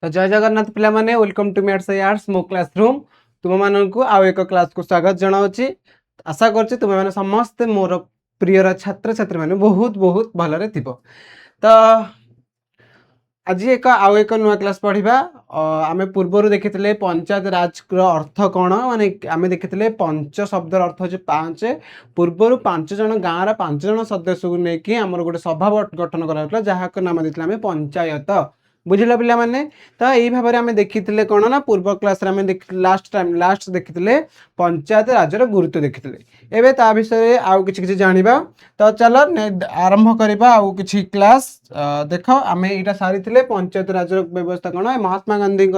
तो जय जगन्नाथ पिला माने वेलकम टू मेट्स आर्ट्स मो क्लासरूम तुम माननकु आउ एक क्लास को स्वागत जनाउची। आशा करछि तुम माने समस्त मोर प्रियर छात्र छात्री माने बहुत बहुत भलरे थिबो। तो आज एक आउ एक नुआ क्लास पढ़िबा। आमे पूर्वरु देखिथिले पंचायत राज रो अर्थ कोन माने आमे देखिथिले पंच शब्दर अर्थ होचे पांच। पूर्वरु पांच जन गाँ रा पांच जन सदस्य को नेकी हमर गोटे सभा गठन कराउतला जहा को नाम दिथिला आमे पंचायत। बुझिला पिला माने तो एई भाबरे आमे देखिथिले कोन ना पूर्व क्लास रे आमे लास्ट देखिथिले पंचायत राज रो गुरुत्व देखिथिले। एबे ता विषय आउ किछि किछि जानिबा। तो चलो आरंभ करबा आउ किछि क्लास। देख आमे एटा सारी थिले पंचायत राज व्यवस्था कोन महात्मा गांधी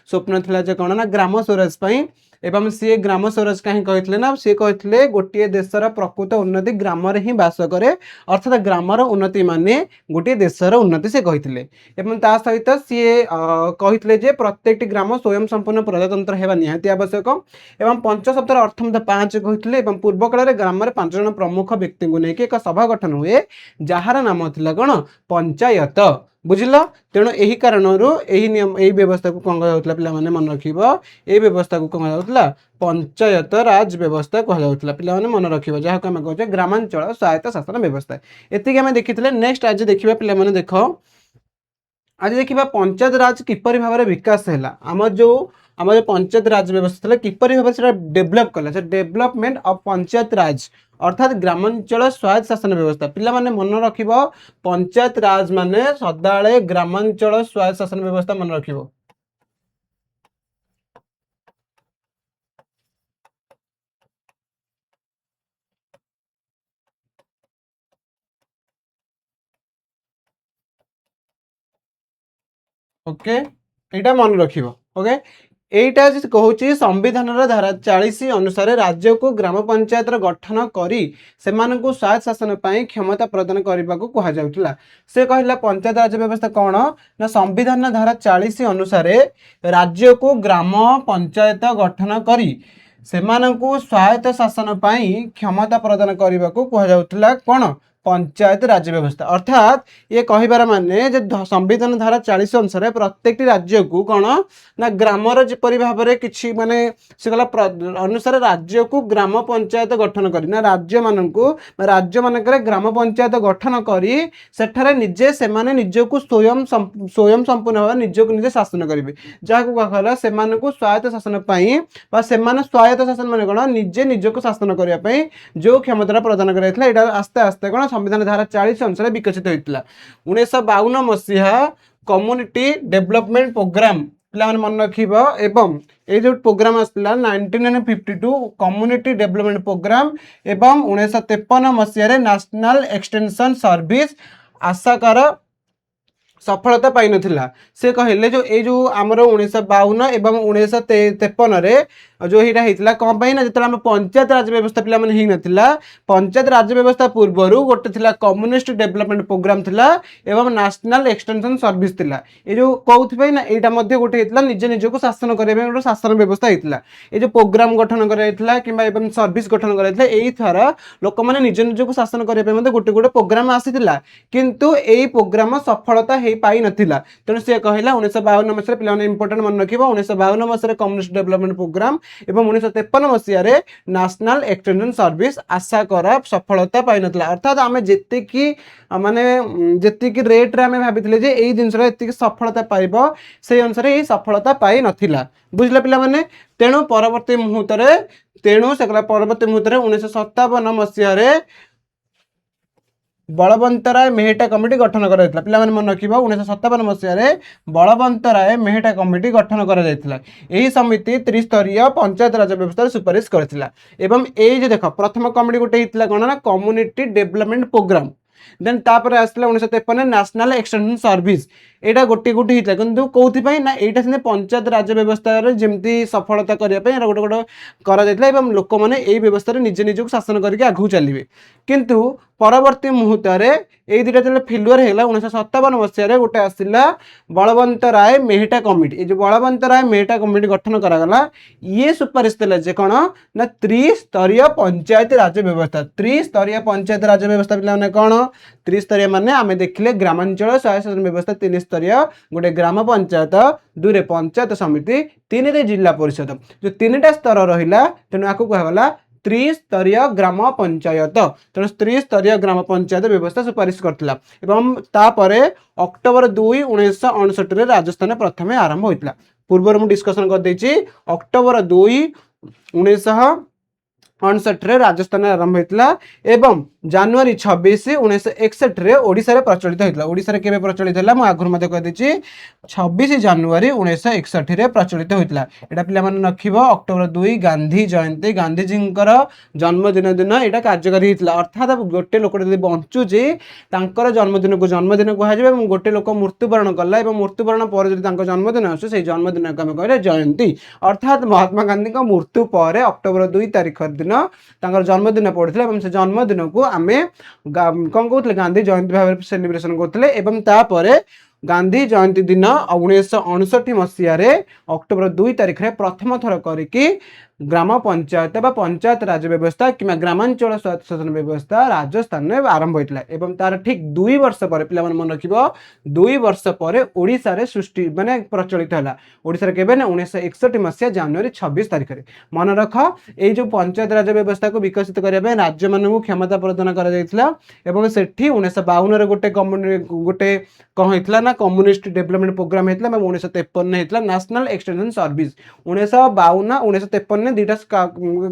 स्वप्न थिला जे कोन ना ग्राम स्वराज पई एवं सी ग्राम स्वराज कहीं कहते ना सी कहते गोटे देशर प्रकृत उन्नति ग्राम ही बास करे अर्थात ग्रामर उन्नति माने गोटे देशर उन्नति से कहते एवं ता सहित सी कहते प्रत्येक ग्राम स्वयं संपूर्ण प्रजातंत्र हेबा निहाती आवश्यक एवं पंच शब्दर अर्थ मत पांच कहते पूर्व काल ग्राम में 5 जन प्रमुख व्यक्ति को लेकिन एक सभा गठन हुए जार नाम थिला कौन पंचायत। बुझिल तेणु यही कारण नियम यही व्यवस्था को कौन कहा पिला माने मन रखिबो ए व्यवस्था को कहा जाउतला पंचायत राज व्यवस्था कहा जाउतला पिला माने मन रखिबो जहा को हम कहजे ग्रामांचल स्वायत्त शासन व्यवस्था। एतिके हम देखिथिले नेक्स्ट आज देखिबा पिला माने देखो आज देखिबा पंचायत राज किपरि भाबरे विकास हैला हमर जो पंचायत राज व्यवस्था किपरि भाबरे सेटा डेवलप कला से डेवलपमेंट ऑफ पंचायत राज अर्थात ग्रामांचल स्वायत्त शासन व्यवस्था। पिला माने मन रखिबो पंचायत राज माने सदाळे ग्रामांचल स्वायत्त शासन व्यवस्था मन रखिबो। ओके एटा मन रखिबो। ओके एटा कहूँ संविधान धारा 40 अनुसार राज्य को ग्राम पंचायत गठन करी सेमानकु स्वायत्त शासन पाई क्षमता प्रदान करने को कहा जाउतला। से कहला पंचायत राज व्यवस्था कौन ना संविधान धारा 40 अनुसार राज्य को ग्राम पंचायत गठन करी सेमानकु स्वायत्त शासन पाई क्षमता प्रदान करने को कहा जाउतला कौन पंचायत राज व्यवस्था। अर्थात ये कहिबार माने जे संविधान धारा 40 अनुसार प्रत्येक राज्य को कौन ना ग्रामर जिपरि भाबरे किछि माने से गला अनुसार राज्य को ग्राम पंचायत गठन करी ना राज्य मानकर ग्राम पंचायत गठन करी सेठारे निजे से माने निज को स्वयं संपूर्ण भाव निज को निजे शासन करिवे जहा को कहला से माने को स्वायत्त शासन पई बा से माने स्वायत्त शासन माने कोन निजे निज को शासन करिया पई जो क्षमता प्रदान कराइतला एटा आस्ते आस्ते कोन संविधान धारा 40 अनुसार विकसित होइतला। 1952 मसीहा कम्युनिटी डेवलपमेंट प्रोग्राम पिला माने मन रखिबो एवं ए जो प्रोग्राम आसला 1952 कम्युनिटी डेवलपमेंट प्रोग्राम एवं 1953 मसीहा नेशनल एक्सटेंशन सर्विस आशाकार सफलता पाई नथिला। से कहले जो ए जो आमर 1952 एवं 1953 जो हिटा हेतिला कोन पई ना जतला हम पंचायत राज व्यवस्था पिला माने ही नथिला पंचायत राज व्यवस्था पूर्वरु गोटे थिला कम्युनिस्ट डेवलपमेंट प्रोग्राम थिला एवं नेशनल एक्सटेंशन सर्विस थिला। ए जो कोउथ पई ना एटा मध्ये गोटे हेतिला निजे निज को शासन करबे गोटे शासन व्यवस्था हेतिला। ए जो प्रोग्राम गठन कराइतला किबा एवं सर्विस गठन कराइतला एई थारा लोक माने निजे निज को शासन करबे मध्ये गोटे गोटे प्रोग्राम आसीतिला किंतु एई प्रोग्राम सफलता हे पाई नथिला। तेणु से कहला 1952 मसीह पिला माने इंपोर्टेंट मन रखिबो 1952 मसीह कम्युनिस्ट डेवलपमेंट प्रोग्राम एवं 1953 मसीह नेशनल एक्सटेंशन सर्विस आशा करा सफलता पाई नथिला। अर्थात आमे जेतिकी माने जेतिकी रेट रे आमे भाबिथिले जे एई दिनसरा एतिकी सफलता पाइबो से अनुसार एई सफलता पाई नथिला। बुझला पिला माने तेणु परवर्ती मुहूर्त रे तेणु सेकला परवर्ती मुहूर्त रे 1957 मसीह बलवंत राय मेहटा कमिटी गठन कराइतला। पिला माने मन रखिबो 1957 मसीह बलवंत राय मेहटा कमिटी गठन कराइतला। एही समिति त्रिस्तरीय पंचायत राज व्यवस्था सुपारिश करथिला एवं एई जे देखो प्रथम कमिटी गोटे हितला कोन ना कम्युनिटी डेवलपमेंट प्रोग्राम देन तापर आसला 1953 नेशनल एक्सटेंशन सर्विस एटा गोटे गोटे हितला किंतु कोथि पई ना एटा सिने पंचायत राज व्यवस्था रे जेमती सफलता करिया पई गोटे गोटे करा जायतला एवं लोक माने एई व्यवस्था रे निजे निज को शासन करके आगु चलिबे किंतु परवर्ती मुहूर्त रे এই দুইটা যেন ফেଲুअर ହେଇଗଲା 1957 ମସିହାରେ ଗୋଟେ ଆସିଲା ବଳବନ୍ତ ରାୟ ମେହେଟା କମିଟି। ଏ ଯୋଉ ବଳବନ୍ତ ରାୟ ମେହେଟା କମିଟି ଗଠନ କରାଗଲା ଇଏ ସୁପାରିଶ ଦେଲା ଯେ କ'ଣ ନା ତ୍ରିସ୍ତରୀୟ ପଞ୍ଚାୟତ ରାଜ ବ୍ୟବସ୍ଥା। ତ୍ରିସ୍ତରୀୟ ପଞ୍ଚାୟତ ରାଜ ବ୍ୟବସ୍ଥା ପିଲାମାନେ କ'ଣ ତ୍ରିସ୍ତରୀୟ ମାନେ ଆମେ ଦେଖିଲେ ଗ୍ରାମାଞ୍ଚଳ ସ୍ୱାୟତ୍ତ ଶାସନ ବ୍ୟବସ୍ଥା 3 ସ୍ତରୀୟ ଗୋଟେ ଗ୍ରାମ ପଞ୍ଚାୟତ 2ରେ ପଞ୍ଚାୟତ ସମିତି 3ରେ ଜିଲ୍ଲା ପରିଷଦ। ଯୋଉ 3ଟା ସ୍ତର ରହିଲା ତେଣୁ ଆକୁ କୁହାଗଲା ତ୍ରିସ୍ତରୀୟ ଗ୍ରାମ ପଞ୍ଚାୟତ। ତେଣୁ ତ୍ରିସ୍ତରୀୟ ଗ୍ରାମ ପଞ୍ଚାୟତ ବ୍ୟବସ୍ଥା ସୁପାରିଶ କରିଥିଲା ଏବଂ ତାପରେ ଅକ୍ଟୋବର 2 1959ରେ ରାଜସ୍ଥାନରେ ପ୍ରଥମେ ଆରମ୍ଭ ହୋଇଥିଲା। ପୂର୍ବରୁ ମୁଁ ଡିସ୍କସନ କରିଦେଇଛି ଅକ୍ଟୋବର 2 1959ରେ ରାଜସ୍ଥାନରେ ଆରମ୍ଭ ହୋଇଥିଲା ଏବଂ ଜାନୁଆରୀ 26 1961ରେ ଓଡ଼ିଶାରେ ପ୍ରଚଳିତ ହୋଇଥିଲା। ଓଡ଼ିଶାରେ କେବେ ପ୍ରଚଳିତ ହେଲା ମୁଁ ଆଗରୁ ମଧ୍ୟ କହିଦେଇଛି 26 ଜାନୁଆରୀ 1961ରେ ପ୍ରଚଳିତ ହୋଇଥିଲା। ଏଇଟା ପିଲାମାନେ ରଖିବ ଅକ୍ଟୋବର 2 ଗାନ୍ଧୀ ଜୟନ୍ତୀ ଗାନ୍ଧୀଜୀଙ୍କର ଜନ୍ମଦିନ ଦିନ ଏଇଟା କାର୍ଯ୍ୟକାରୀ ହୋଇଥିଲା। ଅର୍ଥାତ୍ ଗୋଟେ ଲୋକ ଯଦି ବଞ୍ଚୁଛି ତାଙ୍କର ଜନ୍ମଦିନକୁ ଜନ୍ମଦିନ କୁହାଯିବ ଏବଂ ଗୋଟେ ଲୋକ ମୃତ୍ୟୁବରଣ କଲା ଏବଂ ମୃତ୍ୟୁବରଣ ପରେ ଯଦି ତାଙ୍କ ଜନ୍ମଦିନ ଆସୁଛି ସେଇ ଜନ୍ମଦିନକୁ ଆମେ କହିଲେ ଜୟନ୍ତୀ। ଅର୍ଥାତ୍ ମହାତ୍ମା ଗାନ୍ଧୀଙ୍କ ମୃତ୍ୟୁ ପରେ ଅକ୍ଟୋବର 2 ତାରିଖ ଦିନ ତାଙ୍କର ଜନ୍ମଦିନ ପଡ଼ିଥିଲା ଏବଂ ସେ ଜନ୍ମଦିନକୁ ଆମେ କ'ଣ କହୁଥିଲେ ଗାନ୍ଧୀ ଜୟନ୍ତୀ ଭାବରେ ସେଲିବ୍ରେସନ କରୁଥିଲେ ଏବଂ ତାପରେ ଗାନ୍ଧୀ ଜୟନ୍ତୀ ଦିନ 1959 ମସିହାରେ ଅକ୍ଟୋବର 2 ତାରିଖରେ ପ୍ରଥମ ଥର କରିକି ଗ୍ରାମ ପଞ୍ଚାୟତ ବା ପଞ୍ଚାୟତ ରାଜ ବ୍ୟବସ୍ଥା କିମ୍ବା ଗ୍ରାମାଞ୍ଚଳ ସ୍ୱାୟତ୍ତ ଶାସନ ବ୍ୟବସ୍ଥା ରାଜସ୍ଥାନରେ ଆରମ୍ଭ ହୋଇଥିଲା ଏବଂ ତାର ଠିକ୍ 2 ବର୍ଷ ପରେ ପିଲାମାନେ ମନେ ରଖିବ 2 ବର୍ଷ ପରେ ଓଡ଼ିଶାରେ ସୃଷ୍ଟି ମାନେ ପ୍ରଚଳିତ ହେଲା। ଓଡ଼ିଶାରେ କେବେ ନା 1961 ମସିହା ଜାନୁଆରୀ 26 ତାରିଖରେ। ମନେ ରଖ ଏଇ ଯେଉଁ ପଞ୍ଚାୟତ ରାଜ ବ୍ୟବସ୍ଥାକୁ ବିକଶିତ କରିବା ପାଇଁ ରାଜ୍ୟମାନଙ୍କୁ କ୍ଷମତା ପ୍ରଦାନ କରାଯାଇଥିଲା ଏବଂ ସେଠି 1952ରେ ଗୋଟେ କ'ଣ ହେଇଥିଲା ନା କମ୍ୟୁନିଷ୍ଟ ଡେଭଲପମେଣ୍ଟ ପ୍ରୋଗ୍ରାମ ହେଇଥିଲା ଏବଂ 1953 ହେଇଥିଲା ନ୍ୟାସନାଲ ଏକ୍ସଟେନସନ ସର୍ଭିସ। 1952 1953 ଦୁଇଟା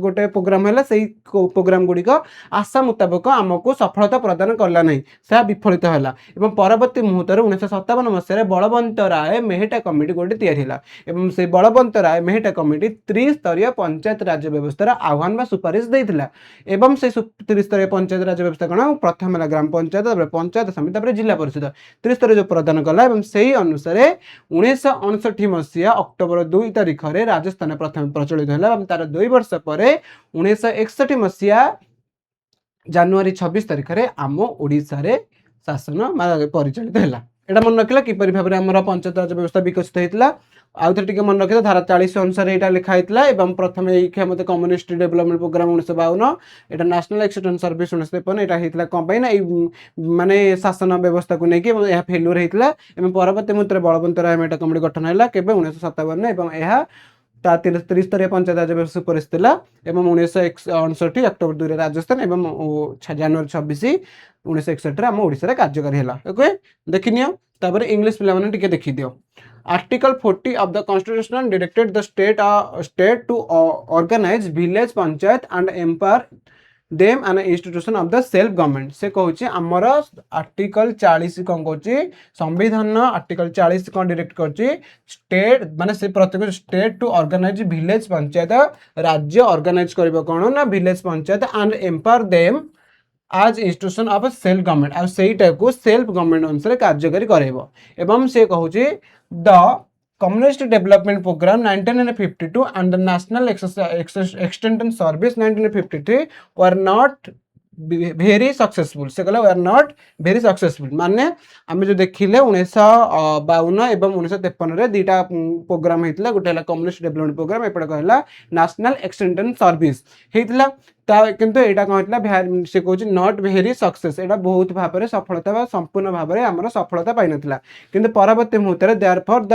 ଗୋଟେ ପ୍ରୋଗ୍ରାମ ହେଲା ସେଇ ପ୍ରୋଗ୍ରାମ ଗୁଡ଼ିକ ଆଶା ମୁତାବକ ଆମକୁ ସଫଳତା ପ୍ରଦାନ କଲା ନାହିଁ ସେହା ବିଫଳିତ ହେଲା ଏବଂ ପରବର୍ତ୍ତୀ ମୁହୂର୍ତ୍ତରେ 1957 ମସିହାରେ ବଳବନ୍ତ ରାୟ ମେହେଟା କମିଟି ଗୋଟେ ତିଆରି ହେଲା ଏବଂ ସେଇ ବଳବନ୍ତ ରାୟ ମେହେଟା କମିଟି ତ୍ରିସ୍ତରୀୟ ପଞ୍ଚାୟତ ରାଜ ବ୍ୟବସ୍ଥାର ଆହ୍ୱାନ ବା ସୁପାରିଶ ଦେଇଥିଲା ଏବଂ ସେଇ ତ୍ରିସ୍ତରୀୟ ପଞ୍ଚାୟତ ରାଜ ବ୍ୟବସ୍ଥା କ'ଣ ପ୍ରଥମ ହେଲା ଗ୍ରାମ ପଞ୍ଚାୟତ ତାପରେ ପଞ୍ଚାୟତ ସମିତି ତାପରେ ଜିଲ୍ଲା ପରିଷଦ ତ୍ରିସ୍ତରୀୟ ପ୍ରଦାନ କଲା ଏବଂ ସେହି ଅନୁସାରେ 1959 ମସିହା ଅକ୍ଟୋବର 2 ତାରିଖରେ ରାଜସ୍ଥାନ ପ୍ରଥମେ ପ୍ରଚଳିତ ହେଲା ଏବଂ ତାର 2 ବର୍ଷ ପରେ 1961 ମସିହା ଜାନୁଆରୀ 26 ତାରିଖରେ ଆମ ଓଡ଼ିଶାରେ ଶାସନ ପରିଚାଳିତ ହେଲା। এটা মনে রাখিলা কিপরি ভাবে আমার পঞ্চায়েত রাজ ব্যবস্থা বিকশিত হয়েছিল। আউথরে টিকে মনে রাখি ধারা 40 অনুসারে এটা লেখা হয়েছিল এবং প্রথমে এই ক্ষমতা কম্যুনিস্ট ডেভেলপমেন্ট প্রোগ্রাম 1952 এটা ন্যাশনাল এক্সটেনশন সার্ভিস 1953 এটা হয়েছিল কম পাই না এই মানে শাসন ব্যবস্থাকে নেই এবং এ ফেলুয়ার হয়েছিল এবং পরবর্তী মুহূর্তে বলবন্ত রায় মেটা কমিটি গঠন হল কেবে 1957 এবং ଏହା ତା 30 ପଞ୍ଚାୟତ ରାଜ ବ୍ୟବସ୍ଥା ସୁପାରିଶ ଥିଲା ଏବଂ 1959 ଅକ୍ଟୋବର 2ରେ ରାଜସ୍ଥାନ ଏବଂ ଜାନୁଆରୀ 26 1961ରେ ଆମ ଓଡ଼ିଶାରେ କାର୍ଯ୍ୟକାରୀ ହେଲା। ଓକେ ଦେଖିନିଅ ତାପରେ ଇଂଲିଶ ପିଲାମାନେ ଟିକେ ଦେଖିଦିଅ। Article 40 of the Constitution directed the state to organize village panchayat and empower them an institution of the self government। से कहूँ आमर आर्टिकल 40 कौन कहूँ संविधान आर्टिकल 40 कौन डायरेक्ट कर स्टेट माने से प्रत्येक state to organize village panchayat राज्य ऑर्गेनाइज करिबो कौन ना village panchayat and empower them आज इंस्टीट्यूशन ऑफ सेल्फ गवर्नमेंट आ सेटा को सेल्फ गवर्नमेंट अनुसार कार्यकारी करेबो एवं से कहूँ the Communist Development Program 1952 and the National Extension Service 1953 were not very successful। से कहला were not very successful माने आमे जो देखिले 1952 एवं 1953 रे दुटा प्रोग्राम हेतला गोटे हला कम्युनिस्ट डेवलपमेंट प्रोग्राम एपडा कहला नेशनल एक्सटेंशन सर्विस हेतला ता किंतु एटा कहतला से कहूँ नॉट वेरी सक्सेस एटा बहुत भाव में सफलता संपूर्ण भाव में आमर सफलता पाई नथिला किंतु परवर्ती मुहूर्त देयरफॉर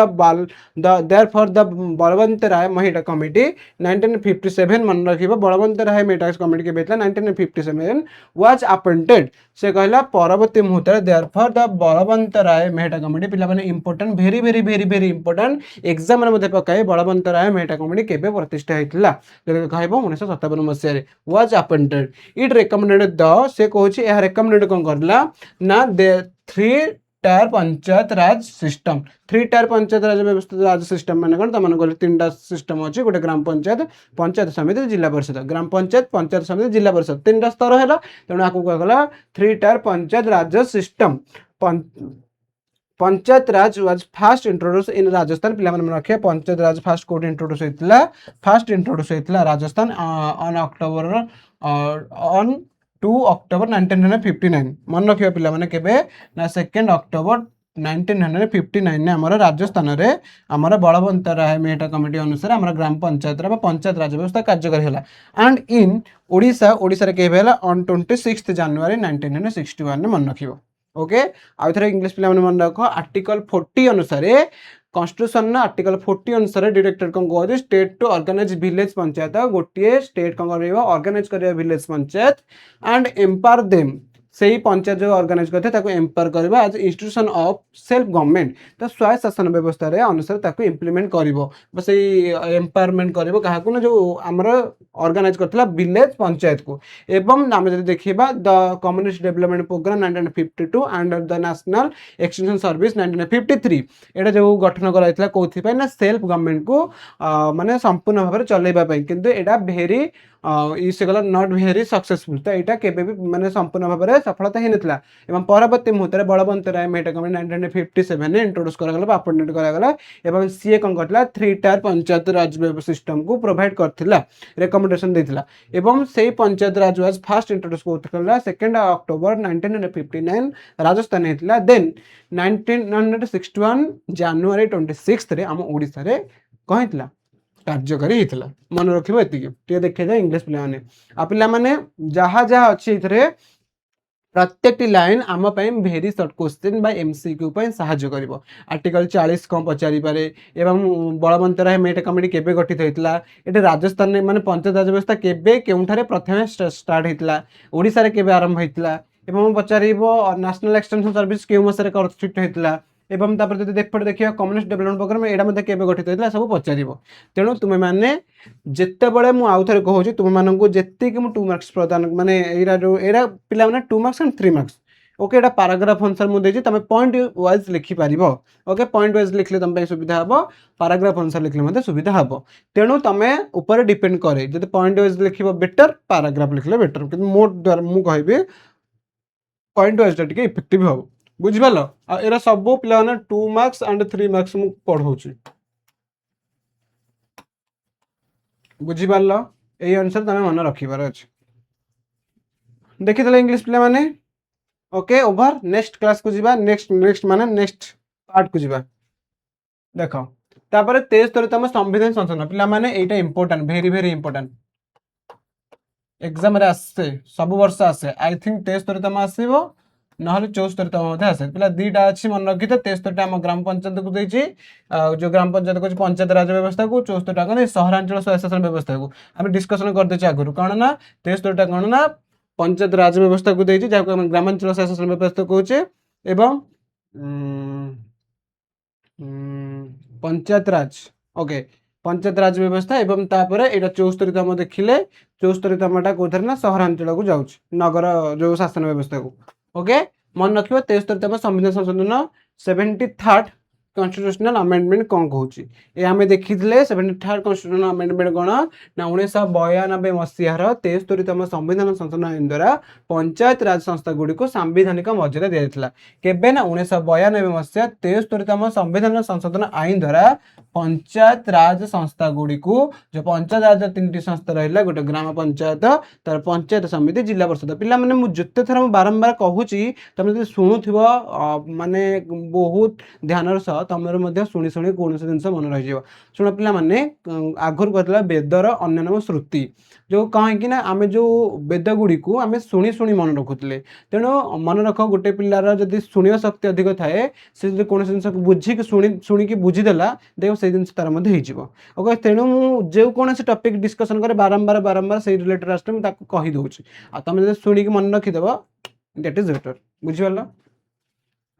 द बलवंत राय महिला कमिटी 1957 मन रखिबो बलवंत राय महिला कमिटी के बेतला 1957 वाज अपॉइंटेड। से कहला परवर्ती मुहूर्त देयरफॉर द बलवंत राय महिला कमिटी पिला माने important very very very very important exam रे मध्ये पकाए बलवंत राय महिला कमिटी केबे प्रतिष्ठा हेतला कहबो 1957 मसिया रे was appointed it recommended the से कहूँ यह recommended कौन करला ना दे 3-tier panchayat raj system 3-tier panchayat राज व्यवस्था राज सिस्टम माने कौन तमन कहले 3टा सिस्टम अछि गोटे ग्राम पंचायत पंचायत समिति जिला परिषद ग्राम पंचायत पंचायत समिति जिला परिषद 3टा स्तर हैला तेणु आकु कहला 3-tier panchayat raj system. Panchayat raj was first introduce in Rajasthan पिला मन रखे पंचायत राज फास्ट कोड इंट्रोड्यूस होइतला राजस्थान ऑन 2 ଅକ୍ଟୋବର 1959 ମନେ ରଖିବା ପିଲାମାନେ କେବେ ନା 2 ଅକ୍ଟୋବର 1959 ଆମର ରାଜସ୍ଥାନରେ ଆମର ବଳବନ୍ତ ରାୟ ମେହେଟା କମିଟି ଅନୁସାରେ ଆମର ଗ୍ରାମ ପଞ୍ଚାୟତର ବା ପଞ୍ଚାୟତ ରାଜ ବ୍ୟବସ୍ଥା କାର୍ଯ୍ୟକାରୀ ହେଲା। ଆଣ୍ଡ ଇନ୍ ଓଡ଼ିଶାରେ କେବେ ହେଲା ଅନ୍ 26 ଜାନୁଆରୀ 1961 ମନେ ରଖିବ। ଓକେ, ଆଉ ଥରେ ଇଂଲିଶ ପିଲାମାନେ ମନେ ରଖ, ଆର୍ଟିକଲ 40 ଅନୁସାରେ କନଷ୍ଟିଟ୍ୟୁସନ ଆର୍ଟିକଲ 40 अनुसार डायरेक्टर कौन कह state to organize village panchayat गोटे स्टेट कौन कर ऑर्गेनाइज कर village panchayat and empower them से ही पंचायत जो ऑर्गेनाइज करते एम्पावर करवा as institution of self government तो स्वायत्त शासन व्यवस्था अनुसार इम्प्लीमेंट कर से एम्पावरमेंट कर क्या जो आमर ऑर्गेनाइज करता विलेज पंचायत को एवं आम जब देखा the communist development programme 1952 and the national extension service 1953 एटा जो गठन कराइला कौन ना सेल्फ गवर्नमेंट को माने संपूर्ण भाव में चलैवाई किंतु एटा भेरी से गला नॉट भेरी सक्सेसफुल तो यहाँ केबे भी माने संपूर्ण भाव में सफलता ही नथिला एवं परवर्ती मुहूर्त में बलवंत राय मेहटा कमिटी 1957 इंट्रोड्यूस करागला बा अपडेट करागला एवं सीए कौन करथिला 3 टायर पंचायत राज सिस्टम को प्रोवाइड करथिला रिकमेंडेशन देथिला एवं सेही panchayat raj was first introduce करथिला 2 अक्टोबर 1959 राजस्थान हेतिला देन 1961 जनवरी 26 रे हम ओडिसा रे कहितला कार्यकारी होता मन रखिए ये देखा जाए इंग्लिश पिलाने आ पिलाने जहाँ जहाँ अच्छी प्रत्येक लाइन आम very short question by MCQ साहाय्य कर आर्टिकल 40 कौन पचारि पारे एवं बलवंत राय मेहटा कमिटी केबे गठित होता ये राजस्थान में माने पंचायत राज व्यवस्था केबे केउठारे प्रथम स्टार्ट होता ओडिशा रे केबे आरंभ होता एवं पचार नेशनल एक्सटेंशन सर्विस केउ मसरे कन्स्टिट्यूट होता एवं तापर जब एपटे देखिए कम्युनिस्ट डेवलपमेंट प्रोग्राम यहाँ केबे गठित होता सब पचार तेणु तुम मैंने जितेबले मुझे आउ थे कहूँ तुम मानक जी 2 मार्क्स प्रदान माने एरा जो एरा पिला माने 2 मार्क्स एंड 3 मार्क्स ओके एटा पैराग्राफ अनुसार मुझे तुम पॉइंट वाइज लिखिपार ओके पॉइंट वाइज लिखले तुम सुविधा हम पैराग्राफ अनुसार लिखले सुविधा हम तेणु तुम ऊपर डिपेंड करे जब पॉइंट वाइज लिख बेटर पैराग्राफ लिखले बेटर कि मो द्वारा मुझे कहबी पॉइंट वाइज टे इफेक्टिव हम बुझिपाल एरा सब पिला 2 मार्क्स एंड 3 मार्क्स मु पढ़ाऊँ बुझिपाल यही अनुसार तुम मन रखिबार अच्छे देखी इंग्लिश पिला माने ओके ओवर नेक्स्ट क्लास को जीवा नेक्स्ट माने नेक्स्ट पार्ट को जीवा देख तापर 73तम संविधान संशोधन पिला माने एटा important very very important exam रे आसे सब वर्ष आसे आई थिंक 73तम आसीबो नहले 74तम आसे पिला दीटा अच्छी मन रखी 73टा आम ग्राम पंचायत को देछि जो ग्राम पंचायत को पंचायत राज व्यवस्था को 74टा कौन सहरांचल स्वायत्त शासन व्यवस्था को आम डिस्कसन करदे आगुरी कौन ना 73टा कौन ना पंचायत राज व्यवस्था को देछि जहाँ को ग्रामांचल स्वायत्त शासन व्यवस्था कहूचे एवं पंचायत राज ओके पंचायत राज व्यवस्था एवं तापर एटा 74तम देखिले 74तमटा कोथर ना सहरांचल को जाउछ नगर जो शासन व्यवस्था को ओके मन रखियो 73तम संविधान संशोधन 73rd कॉन्स्टिट्यूशनल अमेंडमेंट कौन कहूँ ये आम देखी 73rd कॉन्स्टिट्यूशनल अमेंडमेंट कौन ना 1992 मसीहार 73तम संविधान संशोधन आईन द्वारा पंचायत राज संस्था गुड़ी को सांविधानिक मर्यादा दि जाता केबे ना 1992 मसीहा 73तम संविधान संशोधन आईन द्वारा पंचायत राज संस्था गुड़ी को जो पंचायत राज 3टी संस्था रहा गोटे ग्राम पंचायत तार पंचायत समिति जिला परिषद पिला माने मु जते थर बारंबार कहूँ तुम जो शुणुव माने बहुत ध्यान सह तुम शुणी शुणी कौन जिन मन रही शुण पिला माने आगुरी कहला वेदर अन्य नाम श्रुति जो कहीं आम जो वेद गुड़ी को आम शुणी शुणी मन रखुले तेणु मन रख गोटे पिलार जब शुणा शक्ति अधिक थाए से कौन जिन बुझी शुणिकी बुझीदेला देख से जिन तार ओके तेणु जो कौन टॉपिक डिस्कसन करे बारंबार बारंबार से रिलेटेड आसते मुझे कहीदे आ तुम जो शुणिकी मन रखीदेव दैट इज बेटर बुझीपाल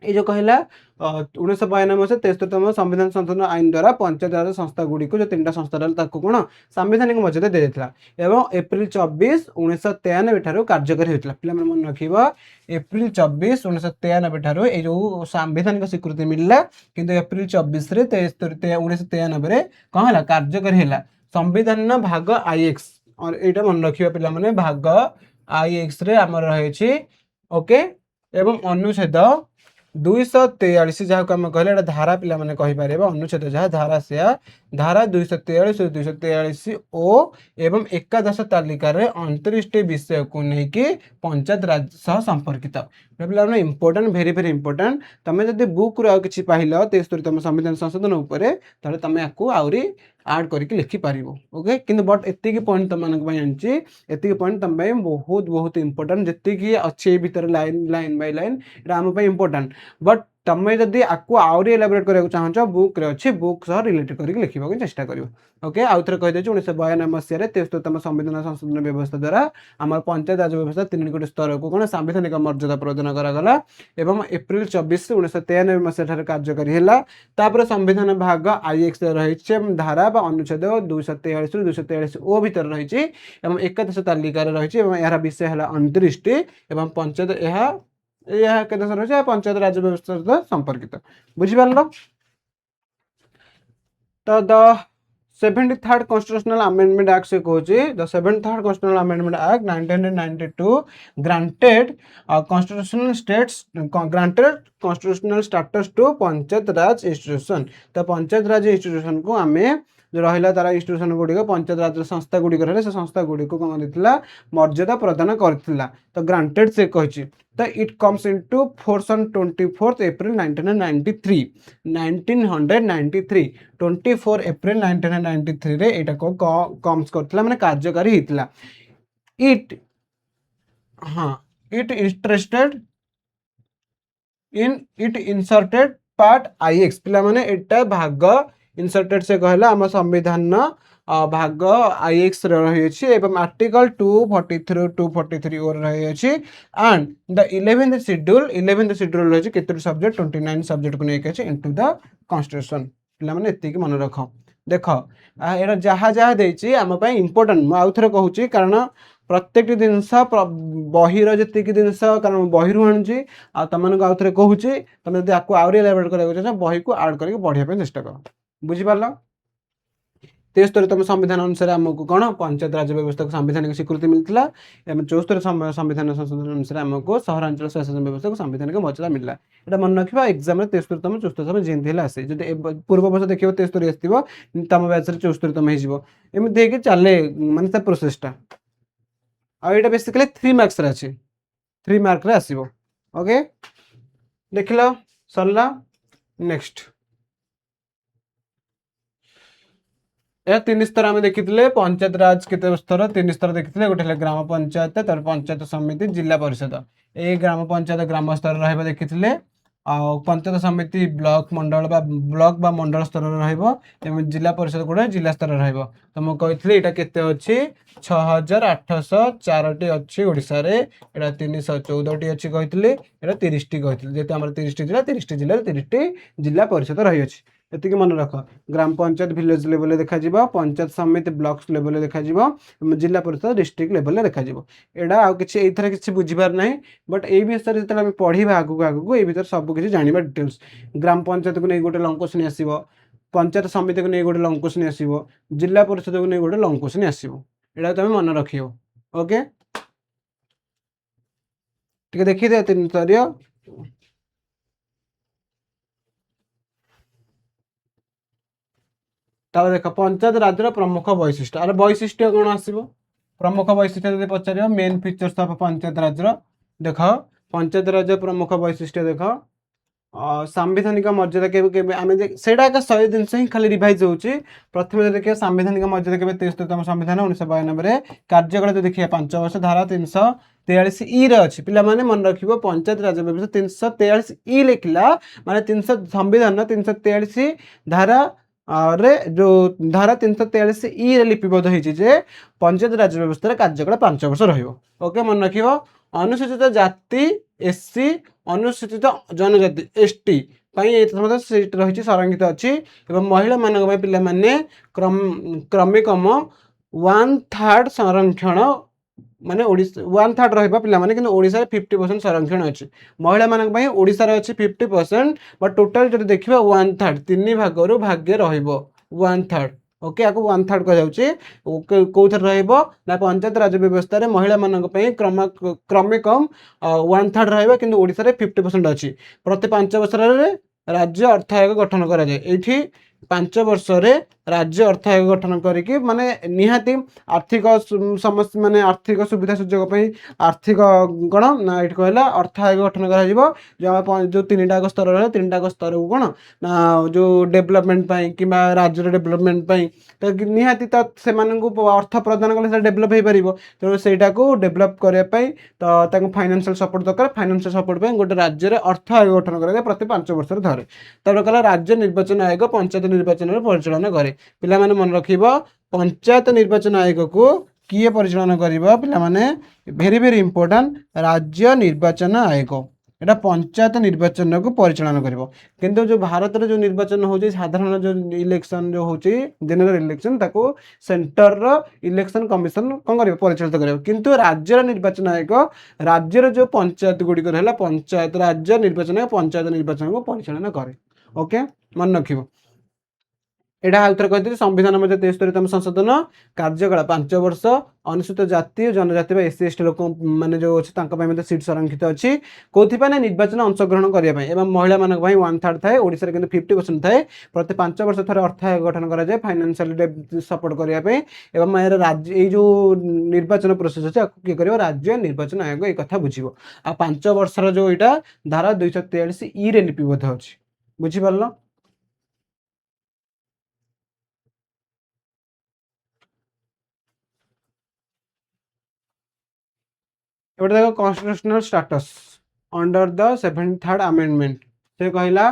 ये जो कहला 1992 मसीह 73तम संविधान संशोधन आईन द्वारा पंचायत राज संस्था गुड़ी को जो 3टा संस्था रहा कौन सांविधानिक मर्यादा दि जाता एवं एप्रिल 24 1993 ठारू कार्यकारी होता पिला मन रखा एप्रिल 24 1993 ठारू ये जो सांविधानिक स्वीकृति मिलला किंतु एप्रिल 24 रे 1993 कौन है कार्यकारी है संविधान भाग IX और यहाँ मन रखा पिला भाग IX रे आमर रही ओके एवं अनुच्छेद 243 ଯାହାକୁ ଆମେ କହିଲେ ଏଟା ଧାରା ପିଲାମାନେ କହିପାରିବେ, ଅନୁଚ୍ଛେଦ ଯାହା ଧାରା ସେୟା। ଧାରା 243 243 ଓ ଏବଂ ଏକାଦଶ ତାଲିକାରେ 29ଟି ବିଷୟକୁ ନେଇକି ପଞ୍ଚାୟତ ରାଜ ସହ ସମ୍ପର୍କିତ। ପିଲାମାନେ ଇମ୍ପୋର୍ଟାଣ୍ଟ, ଭେରି ଭେରି ଇମ୍ପୋର୍ଟାଣ୍ଟ। ତମେ ଯଦି ବୁକ୍ରୁ ଆଉ କିଛି ପାଇଲ 73 ତମ ସମ୍ବିଧାନ ସଂଶୋଧନ ଉପରେ, ତାହେଲେ ତମେ ଆକୁ ଆହୁରି ଆଡ୍ କରିକି ଲେଖିପାରିବ। ଓକେ, କିନ୍ତୁ ବଟ୍ ଏତିକି ପଏଣ୍ଟ ତମମାନଙ୍କ ପାଇଁ ଆଣିଛି, ଏତିକି ପଏଣ୍ଟ ତମ ପାଇଁ ବହୁତ ବହୁତ ଇମ୍ପୋର୍ଟାଣ୍ଟ। ଯେତିକି ଅଛି ଏଇ ଭିତରେ ଲାଇନ୍ ବାଇ ଲାଇନ୍ ଏଇଟା ଆମ ପାଇଁ ଇମ୍ପୋର୍ଟାଣ୍ଟ। ବଟ୍ ତମେ ଯଦି ଆକୁ ଆହୁରି ଏଲାବୋରେଟ୍ କରିବାକୁ ଚାହୁଁଛ, ବୁକ୍ରେ ଅଛି, ବୁକ୍ ସହ ରିଲେଟେଡ୍ କରିକି ଲେଖିବାକୁ ଚେଷ୍ଟା କରିବ। ଓକେ, ଆଉ ଥରେ କହିଦେଉଛି 1992 ମସିହାରେ 73ତମ ସମ୍ବିଧାନ ସଂଶୋଧନ ବ୍ୟବସ୍ଥା ଦ୍ୱାରା ଆମର ପଞ୍ଚାୟତ ରାଜ ବ୍ୟବସ୍ଥା 3ଟି ସ୍ତରକୁ କ'ଣ ସାମ୍ବିଧାନିକ ମର୍ଯ୍ୟାଦା ପ୍ରଦାନ କରାଗଲା ଏବଂ ଏପ୍ରିଲ 24 1993 ମସିହାଠାରେ କାର୍ଯ୍ୟକାରୀ ହେଲା। ତାପରେ ସମ୍ବିଧାନ ଭାଗ IX ରହିଛି ଏବଂ ଧାରା ବା ଅନୁଚ୍ଛେଦ 243 ରୁ 243 ଓ ଭିତରେ ରହିଛି ଏବଂ ଏକାଦଶ ତାଲିକାରେ ରହିଛି ଏବଂ ଏହାର ବିଷୟ ହେଲା 29ଟି ଏବଂ ପଞ୍ଚାୟତ ଏହା ଏକାଦଶ ରହିଛି ପଞ୍ଚାୟତ ରାଜ ବ୍ୟବସ୍ଥା ସହିତ ସମ୍ପର୍କିତ। ବୁଝିପାରିଲ? ତ ଦ 73rd Constitutional Amendment Act से कहुची the 73rd Constitutional Amendment Act 1992 granted constitutional status to panchayat raj institution। तो पंचायत राज institution को आमे जो रहिला तारा institution गुडी को पंचायत राज संस्था गुडी को रहले से संस्था गुडी को कोन दितला मर्यादा प्रदान करथिला। तो ग्रांटेड से कहिची तो it comes into force on 24th April 1993 24 April 1993 रे एटा को कम्स करथिला माने कार्यकारी हितला। It interested in it inserted part IX पिला माने एटा भाग इंसर्टेड से कहला हम संविधान भाग IX रे रही अछि एवं आर्टिकल 243 243 और रही अछि एंड द 11th शेड्यूल रही अछि केते सब्जेक्ट 29 सब्जेक्ट को नेके अछि इनटू द कॉन्स्टिट्यूशन। पिला माने एति के मन रख देख एटा जहाँ जहाँ देछि हम पई इंपोर्टेंट म आउ थरे कहूची कारण प्रत्येक जिनस बहिर जी जिनस कारण बहिर आणुची आ तमन आउ थरे कहूची तमे यदि आकु आउरी एलाबोरेट करबा बही को ऐड करके पढ़िया पे चेष्टा कर। बुझि पारलो? 73तम संविधान अनुसार आमको कौन पंचायत राज व्यवस्था को संवैधानिक स्वीकृति मिलता एवं 74 संविधान संशोधन अनुसार आमको सहरांचल शासन व्यवस्था को संवैधानिक मर्यादा मिलला। एटा मन रखिबा एग्जाम रे 73तम 74तम जेंति हेला आसे जदि पूर्व वर्ष देखिबो 73 आस्तिबो तम बैच रे 74तम हे जिवो एमि देके चले माने त प्रोसेस टा। आ एटा बेसिकली 3 मार्क्स रे अछि 3 मार्क रे आसीबो। ओके देखिलो सरला। नेक्स्ट यह 3 स्तर आम देखी पंचायत राज के स्तर 3 स्तर देखी गोटे ग्राम पंचायत तर पंचायत समिति जिला परिषद ये ग्राम पंचायत ग्राम स्तर रहा देखी पंचायत समिति ब्लॉक मंडल ब्लॉक बा मंडल स्तर रहा जिला परिषद गुड़ा जिला स्तर रहा। तो मुझे यहाँ केते अच्छी 6804 अच्छी ओडिशा रे एटा 314 अच्छी कही 30 कही जेहेतु आम 30 जिला 30 जिले 30 जिला परिषद रही अच्छी एतिक मन रख। ग्राम पंचायत विलेज लेवल देखा पंचायत समिति ब्लॉक लेवल देखा जिला परिषद डिस्ट्रिक्ट लेवल देखा एटा आ किसी एथरे किसी बुझीबार नहीं बट ये विषय जो आम पढ़ा आगू आगू ये भर सब किसी जाना डिटेल्स। ग्राम पंचायत को नहीं गोटे लंग क्वेश्चन आसो पंचायत समिति को नहीं गोटे लंग क्वेश्चन आसो जिला परिषद को नहीं गोटे लंग क्वेश्चन आसो एटा तुम मन रख। ओके देखी दे 3 स्तरीय देख पंचायत राज प्रमुख वैशिष्ट्य अरे वैशिष्ट्य कौन आसो प्रमुख वैशिष्ट्य जब पचार मेन फीचर्स ऑफ पंचायत राज देख पंचायत राज प्रमुख वैशिष्ट्य देख सांविधानिक मर्यादा के 100 दिन ही खाली रिवाइज होची। प्रथम देखिए सांविधानिक मर्यादा के 73तम संविधान 1992 कार्यकाल जो देखिए 5 वर्ष धारा 343 ई रे अछि पिला माने मन रखिबो पंचायत राज व्यवस्था 343 ई लिखला माने 300 संविधान 343 धारा रे जो धारा 343 ई रे लिपिबद्ध होईची जे पंचायत राज व्यवस्था कार्यकाल 5 वर्ष रहिबो। ओके मन रखिबो अनुसूचित जाति एससी अनुसूचित जनजाति एसटी सीट रही संरक्षित अच्छी एवं महिला मान पिला माने क्रमिकम 1/3 संरक्षण माने 1/3 रहिबा पिला माने किंतु ओडिसा रे 50% संरक्षण अछि महिला मानक पई ओडिसा रे अछि 50% बट टोटल जदि देखिबा 1/3 3 भागरु भाग्य रहिबो 1/3। ओके आपको 1/3 कहुचे कौन रहिबो ना पंचायत राज व्यवस्था रे महिला मानक पई क्रमे कम 1/3 रहिबो किंतु ओडिसा रे 50% अछि प्रति 5 वर्ष रे राज्य अर्थ आयोग गठन करा जाय एठी 5 वर्ष रे राज्य अर्थ आयोग गठन करिकि माने निहाती आर्थिक समस्या माने आर्थिक सुविधा सुजोग पई आर्थिक गण ना एठी कहला अर्थ आयोग गठन करा जिवो जो 3टा स्तर रहे 3टा स्तर को कोन ना जो डेवलपमेंट पई किबा राज्य डेवलपमेंट पई तो निहाती तो से अर्थ प्रदान कले डेवलप हो पार तेणु सेटा को डेवलप करने तो फाइनेंशियल सपोर्ट दरकार फाइनेंशियल सपोर्ट गोटे राज्य में अर्थ आयोग गठन करें प्रति 5 वर्ष धरे तापर कहला राज्य निर्वाचन आयोग पंचायत निर्वाचन परिचालन करे पिला माने मन रखिबो पंचायत निर्वाचन आयोग को किए परिचालन करिबो पिला माने वेरी वेरी इंपोर्टेंट राज्य निर्वाचन आयोग एटा पंचायत निर्वाचन को परिचालन करिवो किंतु जो भारत रे जो निर्वाचन होची साधारण जो इलेक्शन जो होची जनरल इलेक्शन ताको सेंटर रो इलेक्शन कमिशन कोन करिवो परिचालित करिवो किंतु राज्य निर्वाचन आयोग राज्य रो जो पंचायत गुडी रहला पंचायत राज्य निर्वाचन आयोग पंचायत निर्वाचन को परिचालन करे ओके मन रखिवो एटा आउथर कहते संविधान मध्य 73तम संशोधन कार्यकाल 5 वर्ष अनुसूचित जाति जनजाति एससी एसटी लोक माने जो अछि तांका पय मते सीट संरक्षित अछि कोथि पय निर्वाचन अंशग्रहण करिया पय एवं महिला मानक भाई 1/3 थाए ओडिसा रे किंतु 50% थाए प्रति 5 वर्ष थरे अर्थ आयोग गठन करा जाय फाइनेंशियल सपोर्ट करिया पय एवं एरा राज्य ए जो निर्वाचन प्रोसेस अछि की करियो राज्य निर्वाचन आयोग ए कथा बुझिबो आ 5 वर्ष रो जो एटा धारा 243 ई रे लिपिबद्ध अछि बुझि परलो एबे देखो constitutional status under the 73rd amendment से कहला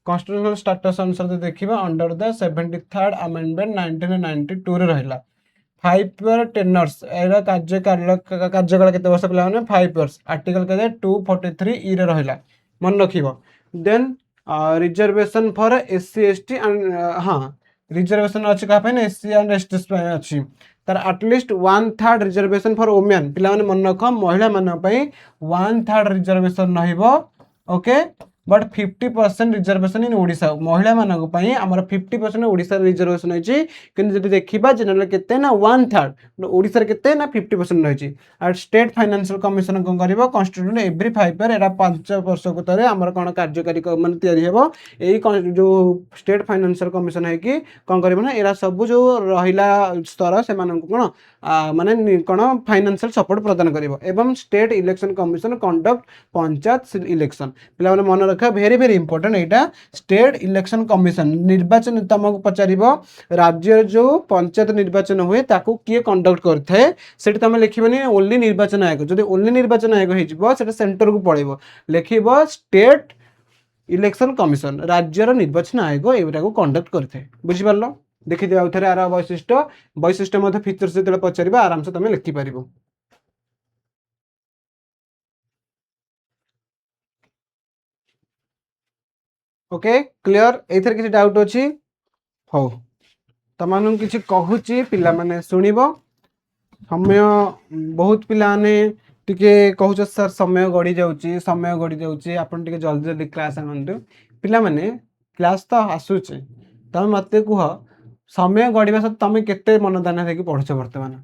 कॉन्स्टिट्यूशनल स्टेटस अनुसार देखिबा अंडर द 73rd अमेंडमेंट 1992 रे रहला 5 ईयर टेनर्स एरा कार्यकाल केते वर्ष पिला माने 5 इयर्स आर्टिकल के 243 ई रे रहला मन रखिबो then reservation for SC ST and हां रिजर्वेशन अछि का पे एससी एंड एसटी पे अछि तार एटलिस्ट 1/3 रिजर्वेशन फॉर वुमेन पिला माने मन रख महिला मान पई 1/3 रिजर्वेशन रहिबो ओके बट 50% रिजर्वेशन इन ओडिसा महिला मानक पई हमर 50% ओडिसा रिजर्वेशन अछि किन जदि देखिबा जनरल केते ना 1/3 ओडिसा रे केते ना 50% रहिछि आ स्टेट फाइनेंशियल कमिशन कोन करिवो कॉन्स्टिट्यूशन एवरी 5 ईयर एरा 5 वर्ष को तरे हमर कोन कार्यकारी मन तयारी हेबो एई जो स्टेट फाइनेंशियल कमिशन है कि कोन करिवो ना एरा सब जो रहिला स्तर से मानन कोन माने कोन फाइनेंशियल सपोर्ट प्रदान करिवो एवं state election commission conduct panchayat election पिला माने मन रखा वेरी वेरी इंपोर्टेंट एटा स्टेट इलेक्शन कमिशन निर्वाचन तुमको पचारिबो राज्य जो पंचायत निर्वाचन हुए ताकू किए कंडक्ट करथाए सेठी तुम लिखिबनी ओनली निर्वाचन आयोग जदि ओनली निर्वाचन आयोग हेजिबो सेटा सेंटर को पळेबो लिखिबो स्टेट इलेक्शन कमिशन राज्यर निर्वाचन आयोग एटा को कंडक्ट करथाए बुझि परलो देखि दिया उथरे आरा वैशिष्ट्य मध्य फीचर्स जेतले पचारिबा आराम से तुम लिखि परिबो ओके क्लियर एथर किसी डाउट अछि हो तमानन किसी कहूची पिला माने सुनिबो समय बहुत पिला ने टिके कहूछ सर समय गड़ी जाउची आपन टिके जल्दी जल्दी क्लास आनंतु पिला माने क्लास तो आसुचे तमे मते कुह समय गड़ीबा सत तमे केते मन दाना देकी पढछ वर्तमान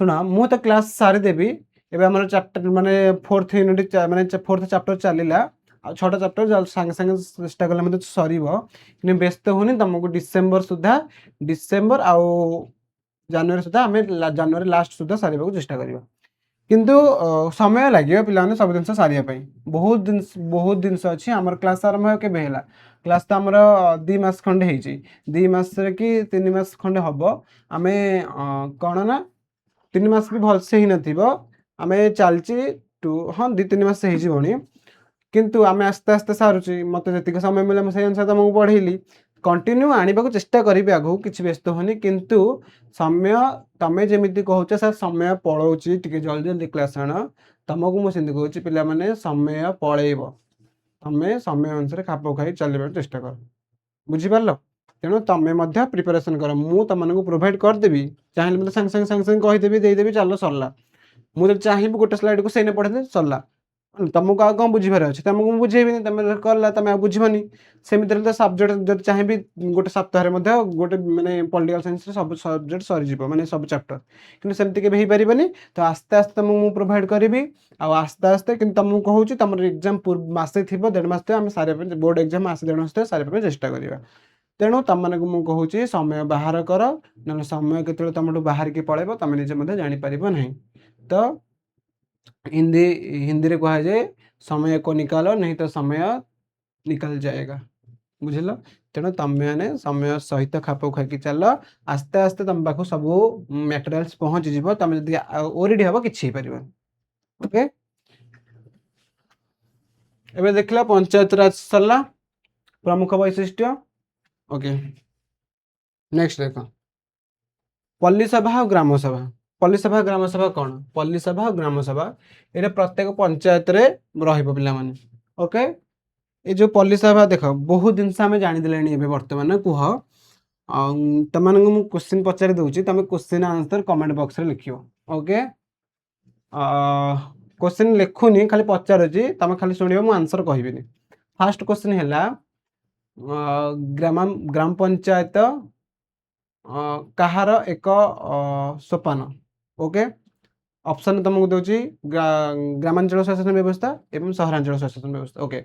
सुना मु तो क्लास सारी देबी एबे हमर चैप्टर माने 4th यूनिट माने 4th चैप्टर चलिला आ 6टा चैप्टर संगे संगे चेष्टा कले मते सरीबो कि व्यस्त होनी तुमको डिसेंबर आ जनवरी सुधा आम जनवरी लास्ट सुधा सारे को चेष्टा करिबा किंतु समय लगे पिलाने सब दिन सारिया बहुत दिन अच्छी आमर क्लास आरंभ के बेहला क्लास तो आमर 2 मास खंडे हेची 2 मास रे कि 3 मास खंडे हबो आमे कोन ना 3 मास भी भल से ही नथिबो आमे चलची हाँ 2-3 मास हे जीवनी किंतु आमे आस्ते आस्ते सारुची मते जतिक समय मिले म से अनुसार तुमको पढ़ेली कंटिन्यू आनिबा को चेष्टा करिबे आगो किछि व्यस्त होनी किंतु समय तमे जेमिति कहउछ सर समय पळौची टिके जल्दी जल्दी क्लास आण तुमको मु सिंधी कहउची पिला माने समय पळेइबो तमे समय अनुसार खाप खाई चलबा चेष्टा कर बुझि परलो तेणु तमे मध्य प्रिपरेशन कर मु तमनको प्रोवाइड कर देबी चाहे मते संग संग कहि देबी दे देबी चलो सरला मु चाहे गोटे स्लाइड को सेने पढ़े दे सरला ତମକୁ ଆଉ କଣ ବୁଝିବାର ଅଛି? ତମକୁ ମୁଁ ବୁଝେଇବିନି, ତମେ କଲା ତମେ ଆଉ ବୁଝିବନି। ସେମିତିରେ ତ ସବଜେକ୍ଟ ଯଦି ଚାହିଁବି ଗୋଟେ ସପ୍ତାହରେ ମଧ୍ୟ ଗୋଟେ ମାନେ ପଲିଟିକାଲ ସାଇନ୍ସରେ ସବୁ ସବଜେକ୍ଟ ସରିଯିବ, ମାନେ ସବୁ ଚାପ୍ଟର। କିନ୍ତୁ ସେମିତି କେବେ ହେଇପାରିବନି। ତ ଆସ୍ତେ ଆସ୍ତେ ତମକୁ ମୁଁ ପ୍ରୋଭାଇଡ କରିବି। ଆଉ ଆସ୍ତେ ଆସ୍ତେ କିନ୍ତୁ ତମକୁ କହୁଛି ତମର ଏକ୍ଜାମ ମାସେ ଥିବ, 1.5 ମାସ ଥିବ, ଆମେ ସାରିବା ପାଇଁ ବୋର୍ଡ ଏକ୍ଜାମ ମାସେ 1.5 ମାସ ଥିବ ସାରିବା ପାଇଁ ଚେଷ୍ଟା କରିବା। ତେଣୁ ତମମାନଙ୍କୁ ମୁଁ କହୁଛି ସମୟ ବାହାର କର, ନହେଲେ ସମୟ କେତେବେଳେ ତମଠୁ ବାହାରିକି ପଳେଇବ ତମେ ନିଜେ ମଧ୍ୟ ଜାଣିପାରିବ ନାହିଁ। ତ हिंदी हिंदी रे कहा जाए समय को निकालो नहीं तो समय निकल जाएगा। बुझल? तेणु तमें मैंने समय सहित खाप खाई चल, आस्ते आस्ते तुम पाख सब मटेरियल्स पहुँची जीव, तुम जब ओरिडी हम कि ओके। एबे देखला पंचायत राज सरला प्रमुख वैशिष्ट्य। ओके नेक्स्ट देख पल्ली सभा और ग्राम सभा। पल्ली सभा ग्राम सभा कौन? पल्ली सभा और ग्राम सभा ये प्रत्येक पंचायत रे रहिबो पिला माने। ओके ये जो पल्ली सभा देख बहुत जिनस आम जानीदे बर्तमान कह तुम मु क्वेश्चन पचारि दूसरी, तुम क्वेश्चन आंसर कमेंट बॉक्स रे लिखियो। ओके क्वेश्चन लिखुनी खाली पचारुची, तुम खाली शुणियो मु आंसर कहबिनी। फास्ट क्वेश्चन है ग्राम पंचायत कहार एक सोपान। ओके ऑप्शन तुमको दूसरी ग्रामांचल शासन व्यवस्था एवं सहरांचल शासन व्यवस्था। ओके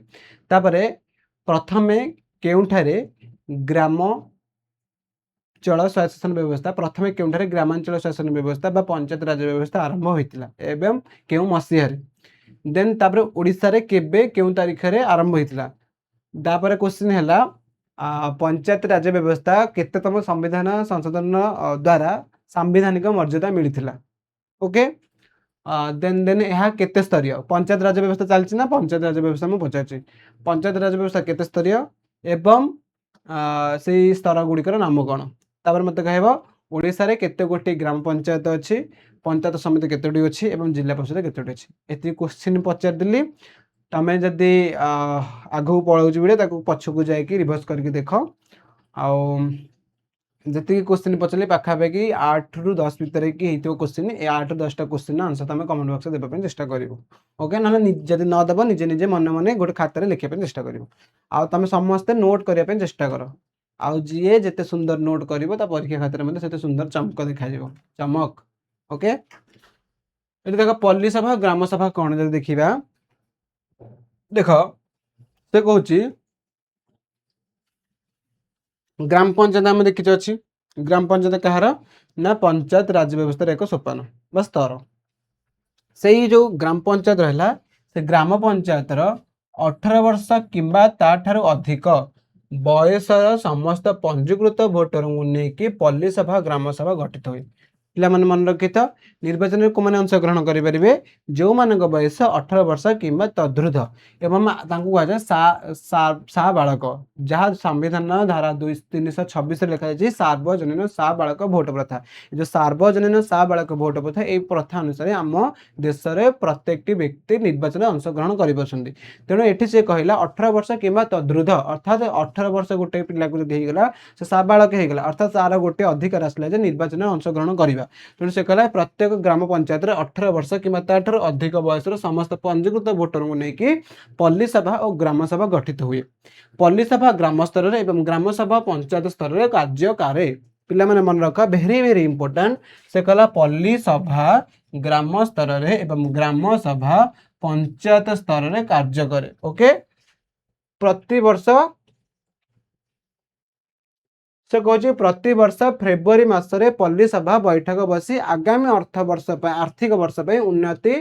तापरे प्रथमे केउठारे ग्रामांचल शासन व्यवस्था प्रथमे केउठारे ग्रामांचल शासन व्यवस्था बा पंचायत राज व्यवस्था आरंभ होइतिला एवं केउ मसीहा रे। देन तापरे ओडिसा रे केबे केउ तारिख रे आरंभ होइतिला। तापरे क्वेश्चन हैला पंचायत राज व्यवस्था केतेतम संविधान संशोधन द्वारा सांविधानिक मर्यादा मिलिथिला। ओके देन देन यह केते स्तरीय पंचायत राज व्यवस्था चलछि ना? पंचायत राज व्यवस्था मु पचारछि पंचायत राज व्यवस्था केते स्तरीय एवं से स्तर गुड़िकर नाम कौन? तापर मते कहबो ओडिसा रे केते गोटी ग्राम पंचायत अछि, पंचायत समिति केतोटी अछि एवं जिला परिषद केतोटी अछि। एति क्वेश्चन पचार दिली। तमें जदि आगू पलाऊँ वीडियो ताको पछकू जाकि रिवर्स करके देख। आउ जी क्वेश्चन पचारे पाखापाखि 8 ରୁ 10 भितर कि क्वेश्चन 8 ରୁ 10टा क्वेश्चन आंसर तुम कमेंट बॉक्स में देवाई चेष्टा कर। ओके ना जब नदेव निजे निजे मन मन गोटे खातार लिखापी चेष्टा कर। आउ तुम समस्ते नोट करने चेष्टा कर। आउ जी जिते सुंदर नोट कर परीक्षा खातर से सुंदर चमक देखा चमक। ओके ये देख पल्ली सभा ग्राम सभा कौन जब देखा देख से कहूँ ग्राम पंचायत आम देखी अच्छी। ग्राम पंचायत कहार ना पंचायत राज व्यवस्था एक सोपान बा स्तर। से जो ग्राम पंचायत रहा से ग्राम पंचायत 18 वर्ष किंबा ताठारु अधिक बयसर समस्त पंजीकृत भोटर को लेकिन पल्ली सभा ग्राम सभा गठित हुए। पिला मन मन रखी था निर्वाचन में कौन अंशग्रहण करेंगे जो मान बयस 18 वर्ष किंबा तद्रुध एवं कहुए सा बालक जहाँ संविधान धारा 326 लिखा सार्वजनीन सा बालक भोट प्रथा। जो सार्वजनीन सा बालक भोट प्रथा ये प्रथा अनुसार आम देश में प्रत्येक व्यक्ति निर्वाचन में अंशग्रहण कर। तेणु ये सी कहला 18 वर्ष किंबा तद्रुध अर्थात 18 वर्ष गोटे पिला को जब होगा से साबालक होगा अर्थात तार गोटे अधिकार आसला निर्वाचन में अंशग्रहण करवा। तेणु से कहला प्रत्येक ग्राम पंचायत 18 वर्ष किंबा ताठारु अधिक बयसर समस्त पंजीकृत भोटर को लेकिन पल्ली सभा और ग्राम सभा गठित हुए। पल्ली सभा ग्राम स्तर में एवं ग्राम सभा पंचायत स्तर में कार्य करे। पिला माने मन रखा वेरी वेरी इंपोर्टेंट। से कहला पल्ली सभा ग्राम स्तर में एवं ग्राम सभा पंचायत स्तर में कार्य करे। ओके प्रति वर्ष से कहूँ प्रति वर्ष फेब्रुआरी मासरे पल्ली सभा बैठक बसी आगामी अर्थ वर्ष आर्थिक वर्ष उन्नति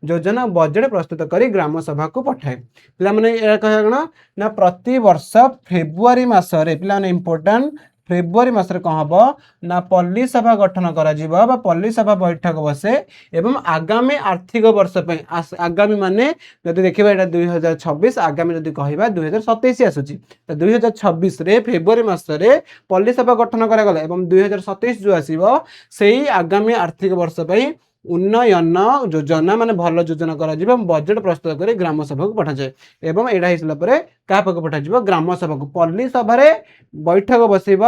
योजना बजेट प्रस्तुत कर ग्राम सभा को पठाए। पे कह ना प्रति वर्ष फेब्रुआरी मासरे पे इंपोर्टेंट फेब्रुआरी मासरे कौन हम ना पल्ली सभा गठन करा पल्ली सभा बैठक बसे एवं आगामी आर्थिक वर्ष आगामी माने जदि देखा यहाँ 2026 आगामी जदि कह 2027 आसूची 2026 फेब्रुआरी मासरे पल्ली सभा गठन करागला एवं 2027 जो आसीबो सेही आगामी आर्थिक वर्ष उन्नयन योजना माने भल योजना करा बजेट प्रस्तुत कर ग्राम सभा को पठा जाए एवं एडा हिसला परे का पाक पठा ग्राम सभा को। पल्ली सभा बैठक बसब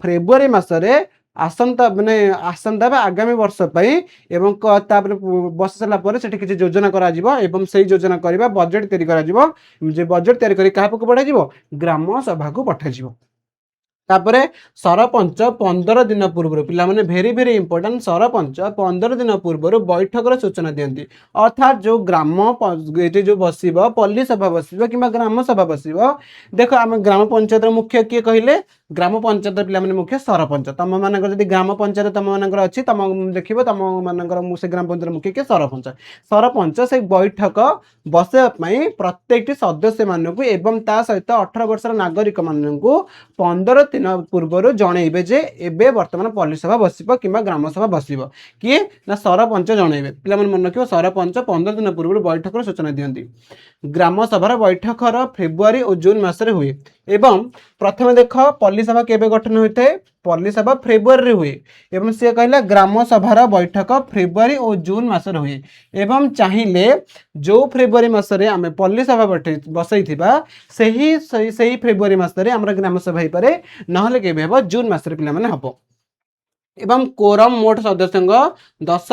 फेब्रुआरी मासरे आसंता माने आसंता बा आगामी वर्ष पई एवं तापर बस सारा पर सेठी किछि योजना करा जिवो एवं सेही योजना करबा बजेट तैयारी करा जिवो जे बजेट तैयारी करी काहा पठा जिवो ग्राम सभा को पठा जिवो तापरे सरपंच 15 दिन पूर्व पिला माने भेरी भेरी इंपोर्टेंट सरपंच 15 दिन पूर्व बैठक सूचना दियंती अर्थात जो ग्राम ये जो बसिबो पल्ली सभा बसिबो किंबा ग्राम सभा बसिबो देखो आम ग्राम पंचायत मुख्य किए कहले ग्राम पंचायत पिला माने मुख्य सरपंच तम मानकर जदि ग्राम पंचायत तम मानकर अछि तम देखिबो तम मानकर से ग्राम पंचायत मुख्य के सरपंच सरपंच से बैठक बसेबा पई प्रत्येक सदस्य मानकु एवं ता सहित 18 वर्षर नागरिक मानकु 15 दिन पूर्व जनइबे जे एबे वर्तमान पल्ली सभा बसिबो किंबा ग्राम सभा बसिबो किए ना सरपंच जनइबे पिला मन मन रखिबो सरपंच 15 दिन पूर्व बैठक सूचना दियंती ग्राम सभार बैठकर फेब्रुआरी और जून मासरे हुए एवं प्रथम देख पल्ली सभा केबे गठन होता है पल्ली सभा फेब्रुआरी रे हुए एवं से कहला ग्राम सभार बैठक फेब्रुआरी और जून मासरे हुए एवं चाहिए जो फेब्रुआरी मासरे आमे पल्ली सभा बसई थिबा सही फेब्रुआरी मासरे हमरा ग्राम सभा ही पारे नहले केबे हबो जून मासरे पिला माने हबो एवं कोरम मोट सदस्य 10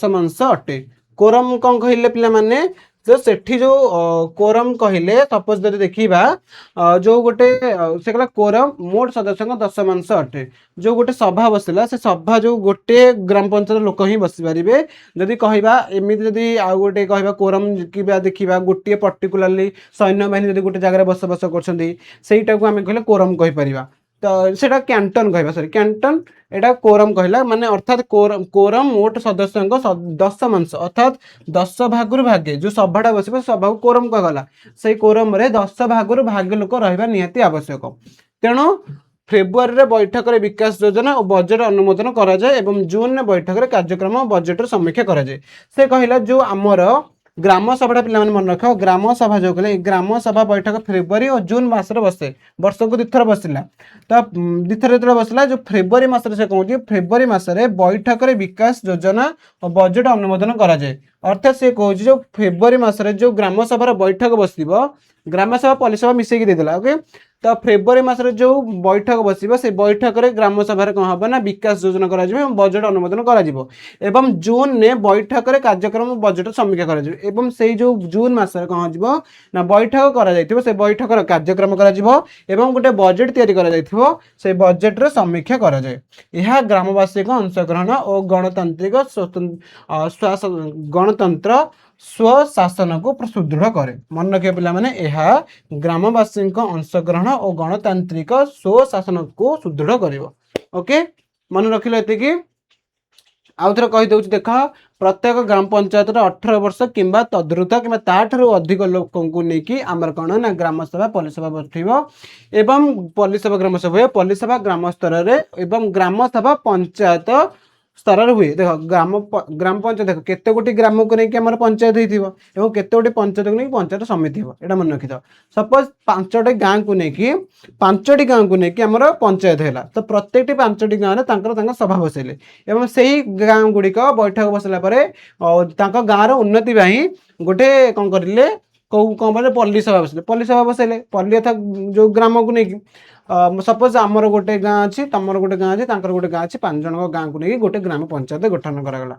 मांस अटे कोरम कौन कहले पिला माने जो सेठी जो कोरम कहले सपोज जदि देखिबा जो गोटे से कहला कोरम मोट सदस्य 10 मांस अटे जो गोटे सभा बसिला से सभा जो गोटे ग्राम पंचायत लोक ही बसी पारिबे जदि कहबा एमिति जदि आ गोटे कहबा कोरम किबा देखिबा गोटे पर्टिकुलरली सैन्य बाहिनी जदि गोटे जगह बसबास करछन्ती सेटा को हमें कहले कोरम कहि परिबा तो सेटा कैंटन कहबा सॉरी कैंटन एटा कोरम कहला माने अर्थात कोरम मोट सदस्य 10 मांस अर्थात 10 भागुर भागे जो सभाटा बसिबो सभा को कोरम कहला से कोरम रे 10 भागुर भागे लोक रहबा निहाती आवश्यक तेणु फेब्रुआरी रे बैठक रे विकास योजना और बजेट अनुमोदन करा जाए एवं जून रे बैठक रे कार्यक्रम बजेट रे समीक्षा करा जाए से कहला जो आमर ग्राम सभा पिला मन रख ग्राम सभा जो कहले ग्राम सभा बैठक फेब्रुआरी और जून मासरे बसे वर्ष को दिथर बसिला तो दिथर जो बसला जो फेब्रुआरी मासरे से कहूँ फेब्रुआरी मासरे बैठक रे विकास योजना और बजेट अनुमोदन करा जाए अर्थात से कहूँ जो फेब्रुआरी मासरे जो ग्राम सभार बैठक बसिबो ग्राम सभा पल्ली सभा मिसेकी देदेला ओके तो फेब्रुआरी मासरे जो बैठक बसिबो से बैठक रे ग्राम सभा कौन हम ना विकास योजना करा जिवो बजेट अनुमोदन करा जिवो एवं जून ने बैठक रे कार्यक्रम बजेट समीक्षा करा जिवो एवं सेही जो जून मासरे कौन जिवो ना बैठक करा जायतिबो से बैठक रो कार्यक्रम करा जिवो एवं गोटे बजेट तैयारी करा जायतिबो से बजेट रो समीक्षा करा जाय यह ग्रामवासी को अंशग्रहण और गणतांत्रिक गणतंत्र स्वशासन को सुदृढ़ करे मन रखिए पिला माने यह ग्रामवासी अंशग्रहण और गणतांत्रिक स्वशासन को सुदृढ़ करिवो ओके मन रखिलो एतिकी आउ थरे कहि दउछि देख प्रत्येक ग्राम पंचायत 18 वर्ष किंबा तद्रुत किंबा ताठरू अधिक लोकों को नेकी आमर कण ना ग्राम सभा पल्ली सभा बैठिबो एवं पल्ली सभा ग्राम सभा पल्ली सभा ग्राम स्तर रे एवं ग्राम सभा पंचायत स्तर हुए देख ग्राम पंचायत देख केते गोटी ग्राम को लेकिन आम पंचायत हो केते गोटी पंचायत को लेकिन पंचायत समिति हो यहाँ मन रखी सपोज 5टी गाँ को लेकिन 5टी गाँ को लेकिन आम पंचायत है तो प्रत्येक 5टी गाँव में सभा बसैले एवं से ही गाँ गुड़िक बैठक बसला गाँव उन्नति गोटे कौन करें कौन बोले पल्ली सभा बसैले पल्ली अर्थात जो ग्राम को लेकिन सपोज आमर गोटे गाँ अच्छी तमर गोटे गाँ अच्छी तर गोटे गाँ अच्छी 5 जन गाँ को लेकिन गोटे ग्राम पंचायत गठन करागला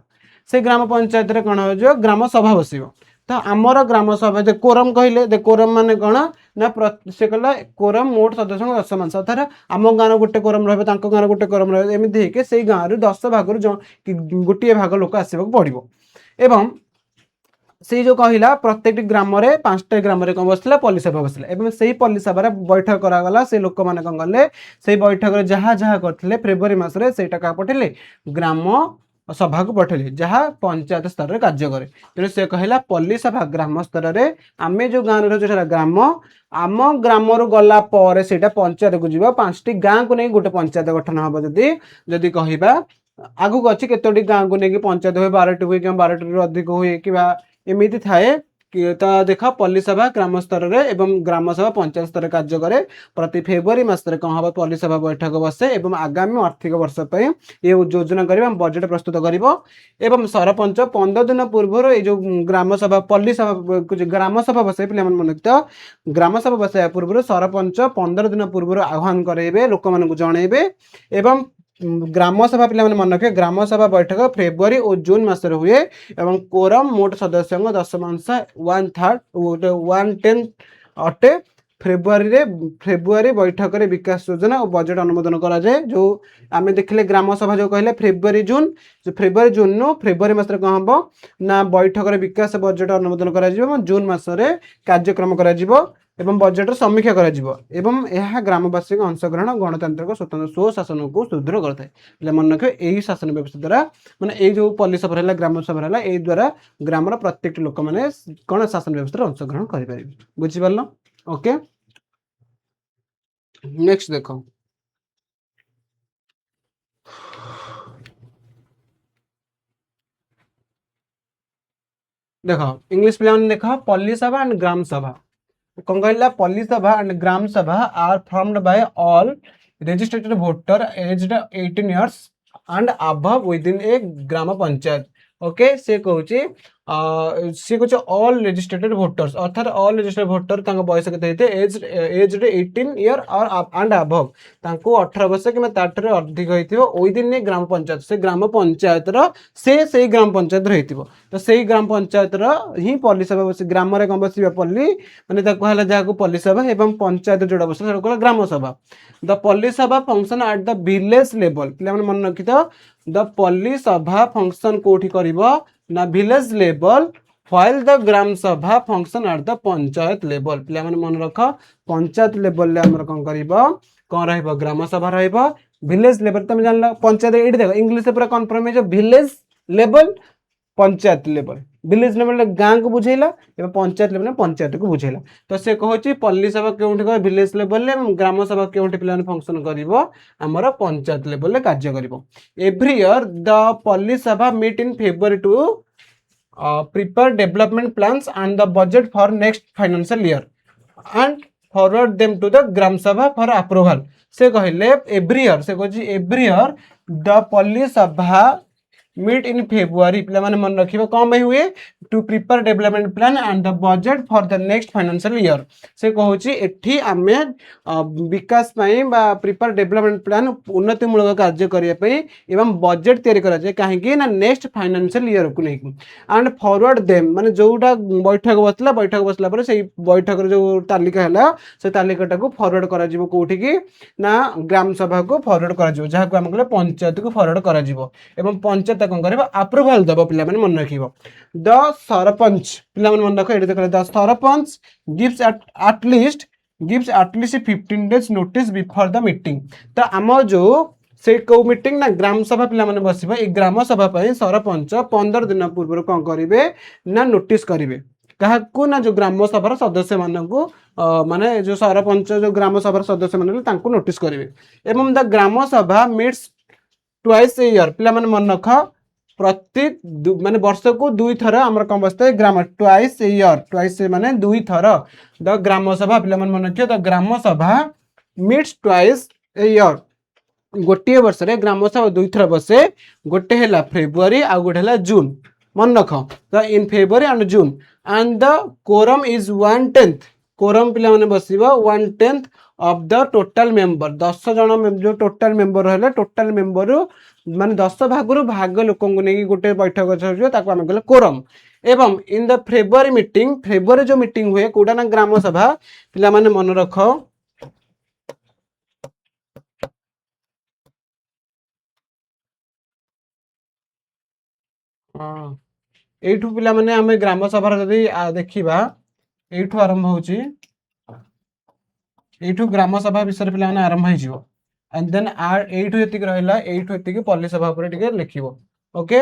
से ग्राम पंचायत रे कौन हो ग्राम सभा बसिबो तो आमर ग्राम सभा दे कोरम कहले दे कोरम माने कौन ना से कहला कोरम मोट सदस्य 10 मांस अर्थात आम गाँव गोटे कोरम रहे गाँव गोटे कोरम रहे एमती से गाँव 10 भाग गोटे भाग लोक आसवाक पड़ो एवं से जो कहला प्रत्येक ग्राम रे 5टा ग्राम रे कौन बसला पल्ली सभा बसला एवं से पल्ली सभा बैठक करागला से लोक मैंने कौन कले से बैठक रे जहाँ जहाँ करथिले फेब्रुआरी मासरे सेटा का पठेले ग्राम सभा को पठेले जहाँ पंचायत स्तर रे कार्य करे तेणु से कहला पल्ली सभा ग्राम स्तर रे आमे जो गाँव रे ग्राम आम ग्राम रु गला पर सेटा पंचायत को जीवा 5टी गाँ को नहीं गोटे पंचायत गठन हम जदि कहबा आगु अच्छी केतोटी गाँ को लेकिन पंचायत हुए 12टी हुए कि 12टी अधिक हुए कि एमती थाए तो देख पल्ली सभा ग्राम स्तर रे एवं ग्राम सभा पंचायत स्तर कार्य करे प्रति फेब्रुआरी मासरे कौन हम पल्ली सभा बैठक बसे एवं आगामी आर्थिक वर्ष पे ये योजना कर बजेट प्रस्तुत कर सरपंच 15 दिन पूर्व ये जो ग्राम सभा पल्ली सभा ग्राम सभा बसे पे मन तो ग्राम सभा बसाया पूर्व सरपंच 15 दिन पूर्व आह्वान करेबे लोक मान जनइबे एवं ग्राम सभा पे मन रखे ग्राम सभा बैठक फेब्रुआरी और जून मास हुए एवं कोरम मोट सदस्य 10 वन थर्ड 1/10 अटे। फेब्रुआरी बैठक रे विकास योजना और बजेट अनुमोदन करा जाए। जो आम देखले ग्राम सभा जो कहले फेब्रुआरी जून, जो फेब्रुआरी जून नु फेब्रुआरी मास कौन हम ना बैठक रे विकास बजेट अनुमोदन करा जून मास कार्यक्रम करा एवं बजेट समीक्षा एवं यह ग्रामवासी अंशग्रहण गणतांत्रिक स्वतंत्र स्वशासन को सुदृढ़ करता है। मन रखे यही शासन व्यवस्था द्वारा माने जो पल्ली सभा है ग्राम सभा है यही द्वारा ग्रामर प्रत्येक लोक मैंने कौन शासन व्यवस्था अंशग्रहण करें। बुझिपार? ओके नेक्स्ट देखो देखो इंग्लिश पे देख पल्ली सभा एंड ग्राम सभा कौन कहला पल्ली सभा and gram sabha are formed by all registered voter aged 18 years and above within a gram panchayat. Okay से कहूची सी कहूची ऑल रजिस्ट्रेटेड वोटर्स अर्थात ऑल रजिस्टर्ड वोटर तांको बयस केते हेते एज 18 ईयर और एंड अबव तांको 18 वर्ष कि ताठरे अधिक होइथिबो विदिन ए ग्राम पंचायत से ग्राम पंचायत रो से ग्राम पंचायत रहिथिबो। तो से ग्राम पंचायत रो ही पल्ली सभा बस ग्राम रे कोन बसिबा पल्ली माने ताको हला जाको पल्ली सभा एवं पंचायत जोड़ा बस सेटा ग्राम सभा। द पल्ली सभा function at the village level पिला माने मन रखि तो द पल्ली सभा फंक्शन कोठी करिवो ना village level while the gram सभा function at the panchayat level. पिला माने मन रख पंचायत लेवल ले हमर कोन करिवो कोन रहइबो ग्राम सभा रहइबो विलेज लेवल तुम जानला पंचायत एडी देखो इंग्लिश पूरा कन्फर्म है जो village level panchayat level village level गाँ को बुझेला एवं पंचायत लेवल पंचायत को बुझेला। तो से कहूँ पल्ली सभा केउठी कर विलेज लेवल ग्राम सभा केउठी पिला फंक्शन करिवो हमर पंचायत लेवल कार्य करिवो। Every year the palli sabha meet in February to prepare development plans and the budget for next financial year and forward them to the gram sabha for approval। से कहले एवरी ईयर से कहछि every year the palli sabha meet in February पिला माने मन रखिबो कम में हुए to prepare development plan and the budget for the next financial year. से कहूची एठी आमे विकास पई बा प्रिपेयर डेवलपमेंट प्लान उन्नति मूलक कार्य करिया पई एवं बजेट तैयारी करा जाय काहे कि ना नेक्स्ट फाइनेंशियल ईयर को नै एंड फॉरवर्ड देम माने जोटा बैठक बसला पर से बैठक रे जो तालिका हला से तालिकाटा को फॉरवर्ड करा जिवो कोठी की ना ग्राम सभा को फॉरवर्ड करा जिवो जहा को हम कहले पंचायत को फॉरवर्ड करा जिवो एवं पंचायत कौन कर अप्रूवाल दब पिला माने मन रखिबो। द सरपंच पिला माने मन रख एडी देखले the sarpanch gives at least 15 days notice before the meeting. तो आम जो से को मीटिंग ना ग्राम सभा पिला माने बसिबो ए ग्राम सभा पई सरपंच 15 दिन पूर्व कौन करिवे ना नोटिस करिवे काहाकू ना जो ग्राम सभार सदस्य मानकू माने जो सरपंच जो ग्राम सभार सदस्य माने तांकू नोटिस करिवे। एवं द ग्राम सभा मीट्स ट्वाइस ए ईयर पिला माने मन रख प्रति माने वर्ष को 2 थर हमर कम बसते ग्राम ट्वाइस ए ईयर ट्वाइस माने 2 थर द ग्राम सभा पिला माने मन रखियो द ग्राम सभा मीट्स ट्वाइस ए ईयर गोटे वर्ष रे ग्राम सभा 2 थर बसे गोटे हैला फेब्रुआरी आ गोटे हैला जून मन रख the in February and June and the quorum is 1/10 quorum पिला माने बसिबो 1/10 ऑफ द टोटल मेंबर 10 जन जो टोटल मेंबर रहले टोटल मेंबर माने 10 भागरु भाग लोकन को नेकी गोटे बैठक छ ताको हम कहले कोरम। एवं इन द फेब्रुआरी जो मीटिंग हुए कोडा ना ग्राम सभा पिला माने मन रख एठू पिला माने हमें ग्राम सभा जदी देखिबा एठू आरंभ होची एठू ग्राम सभा विषय पिला माने आरंभ होई जिवो एंड देन आर एठू एतिक रहला एठू एतिक पल्ली सभा ऊपर टिके लिखिबो। ओके